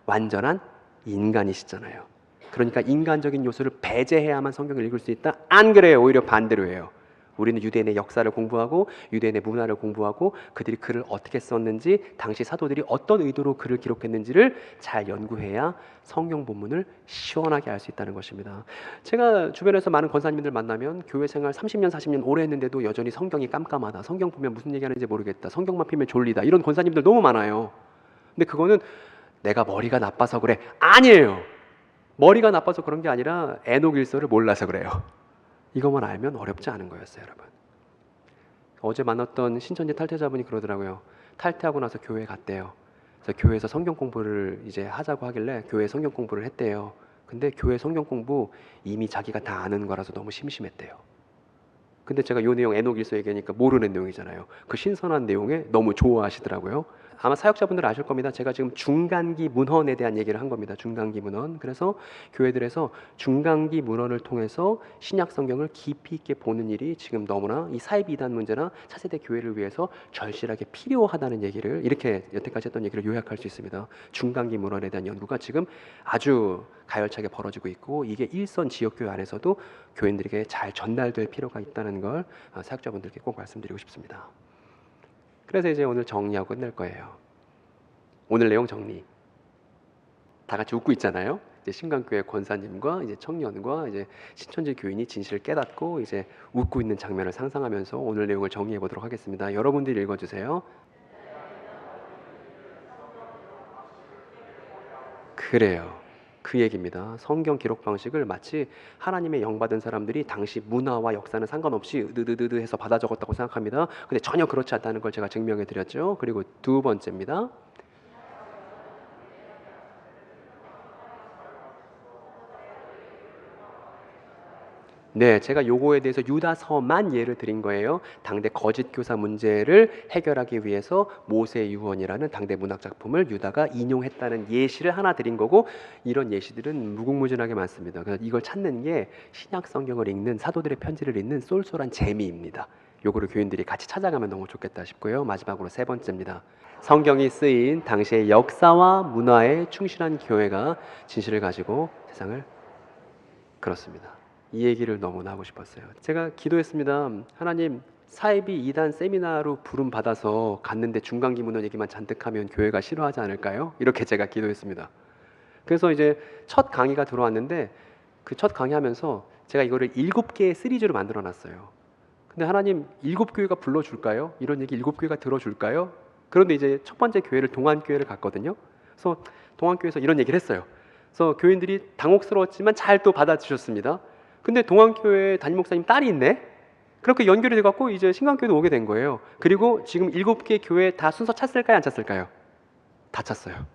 완전한 인간이시잖아요. 그러니까 인간적인 요소를 배제해야만 성경을 읽을 수 있다? 안 그래요. 오히려 반대로 해요. 우리는 유대인의 역사를 공부하고 유대인의 문화를 공부하고 그들이 글을 어떻게 썼는지, 당시 사도들이 어떤 의도로 글을 기록했는지를 잘 연구해야 성경 본문을 시원하게 알 수 있다는 것입니다. 제가 주변에서 많은 권사님들 만나면 교회 생활 30년 40년 오래 했는데도 여전히 성경이 깜깜하다, 성경 보면 무슨 얘기하는지 모르겠다, 성경만 피면 졸리다, 이런 권사님들 너무 많아요. 근데 그거는 내가 머리가 나빠서 그래, 아니에요. 머리가 나빠서 그런 게 아니라 에녹 일서를 몰라서 그래요. 이것만 알면 어렵지 않은 거였어요, 여러분. 어제 만났던 신천지 탈퇴자분이 그러더라고요. 탈퇴하고 나서 교회에 갔대요. 그래서 교회에서 성경 공부를 이제 하자고 하길래 교회 성경 공부를 했대요. 근데 교회 성경 공부 이미 자기가 다 아는 거라서 너무 심심했대요. 근데 제가 이 내용 에녹 일서 얘기하니까 모르는 내용이잖아요. 그 신선한 내용에 너무 좋아하시더라고요. 아마 사역자분들 아실 겁니다. 제가 지금 중간기 문헌에 대한 얘기를 한 겁니다. 중간기 문헌. 그래서 교회들에서 중간기 문헌을 통해서 신약 성경을 깊이 있게 보는 일이 지금 너무나 이 사이비 이단 문제나 차세대 교회를 위해서 절실하게 필요하다는 얘기를, 이렇게 여태까지 했던 얘기를 요약할 수 있습니다. 중간기 문헌에 대한 연구가 지금 아주 가열차게 벌어지고 있고, 이게 일선 지역교회 안에서도 교인들에게 잘 전달될 필요가 있다는 걸 사역자분들께 꼭 말씀드리고 싶습니다. 그래서 이제 오늘 정리하고 끝낼 거예요. 오늘 내용 정리. 다 같이 웃고 있잖아요. 이제 신강교회 권사님과 이제 청년과 이제 신천지 교인이 진실을 깨닫고 이제 웃고 있는 장면을 상상하면서 오늘 내용을 정리해 보도록 하겠습니다. 여러분들이 읽어주세요. 그래요. 그 얘기입니다. 성경 기록 방식을 마치 하나님의 영받은 사람들이 당시 문화와 역사는 상관없이 으드드드 해서 받아 적었다고 생각합니다. 근데 전혀 그렇지 않다는 걸 제가 증명해 드렸죠. 그리고 두 번째입니다. 네, 제가 요거에 대해서 유다서만 예를 드린 거예요. 당대 거짓 교사 문제를 해결하기 위해서 모세 유언이라는 당대 문학 작품을 유다가 인용했다는 예시를 하나 드린 거고, 이런 예시들은 무궁무진하게 많습니다. 그래서 이걸 찾는 게 신약 성경을 읽는, 사도들의 편지를 읽는 쏠쏠한 재미입니다. 요거를 교인들이 같이 찾아가면 너무 좋겠다 싶고요. 마지막으로 세 번째입니다. 성경이 쓰인 당시의 역사와 문화에 충실한 교회가 진실을 가지고 세상을, 그렇습니다. 이 얘기를 너무나 하고 싶었어요. 제가 기도했습니다. 하나님, 사이비 2단 세미나로 부름 받아서 갔는데 중간기 문헌 얘기만 잔뜩 하면 교회가 싫어하지 않을까요? 이렇게 제가 기도했습니다. 그래서 이제 첫 강의가 들어왔는데 그 첫 강의하면서 제가 이거를 7개의 시리즈로 만들어 놨어요. 근데 하나님, 7교회가 불러줄까요? 이런 얘기 7교회가 들어줄까요? 그런데 이제 첫 번째 교회를 동안교회를 갔거든요. 그래서 동안교회에서 이런 얘기를 했어요. 그래서 교인들이 당혹스러웠지만 잘 또 받아주셨습니다. 근데 동안교회 담임 목사님 딸이 있네. 그렇게 연결이 돼갖고 이제 신강교회도 오게 된 거예요. 그리고 지금 7개 교회 다 순서 찼을까요? 안 찼을까요? 다 찼어요.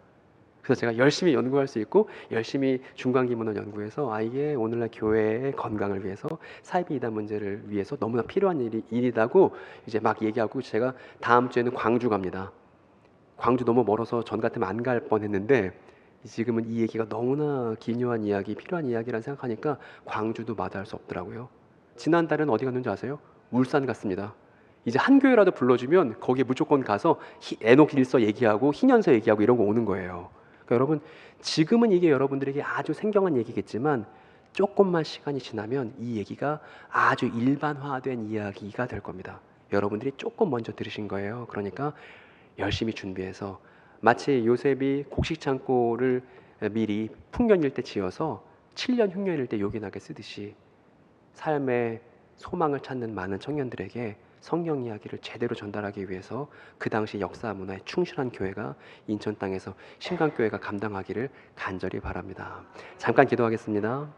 그래서 제가 열심히 연구할 수 있고 열심히 중간기문을 연구해서 이게 오늘날 교회의 건강을 위해서 사이비 이단 문제를 위해서 너무나 필요한 일이라고 이제 막 얘기하고 제가 다음 주에는 광주 갑니다. 광주 너무 멀어서 전 같으면 안 갈 뻔했는데 지금은 이 얘기가 너무나 기묘한 이야기, 필요한 이야기라 생각하니까 광주도 마다할 수 없더라고요. 지난달은 어디 갔는지 아세요? 울산 갔습니다. 이제 한 교회라도 불러주면 거기에 무조건 가서 에녹 일서 얘기하고 희년서 얘기하고 이런 거 오는 거예요. 그러니까 여러분, 지금은 이게 여러분들에게 아주 생경한 얘기겠지만 조금만 시간이 지나면 이 얘기가 아주 일반화된 이야기가 될 겁니다. 여러분들이 조금 먼저 들으신 거예요. 그러니까 열심히 준비해서 마치 요셉이 곡식 창고를 미리 풍년일 때 지어서 7년 흉년일 때 요긴하게 쓰듯이 삶의 소망을 찾는 많은 청년들에게 성경 이야기를 제대로 전달하기 위해서 그 당시 역사 문화에 충실한 교회가 인천 땅에서 신강교회가 감당하기를 간절히 바랍니다. 잠깐 기도하겠습니다.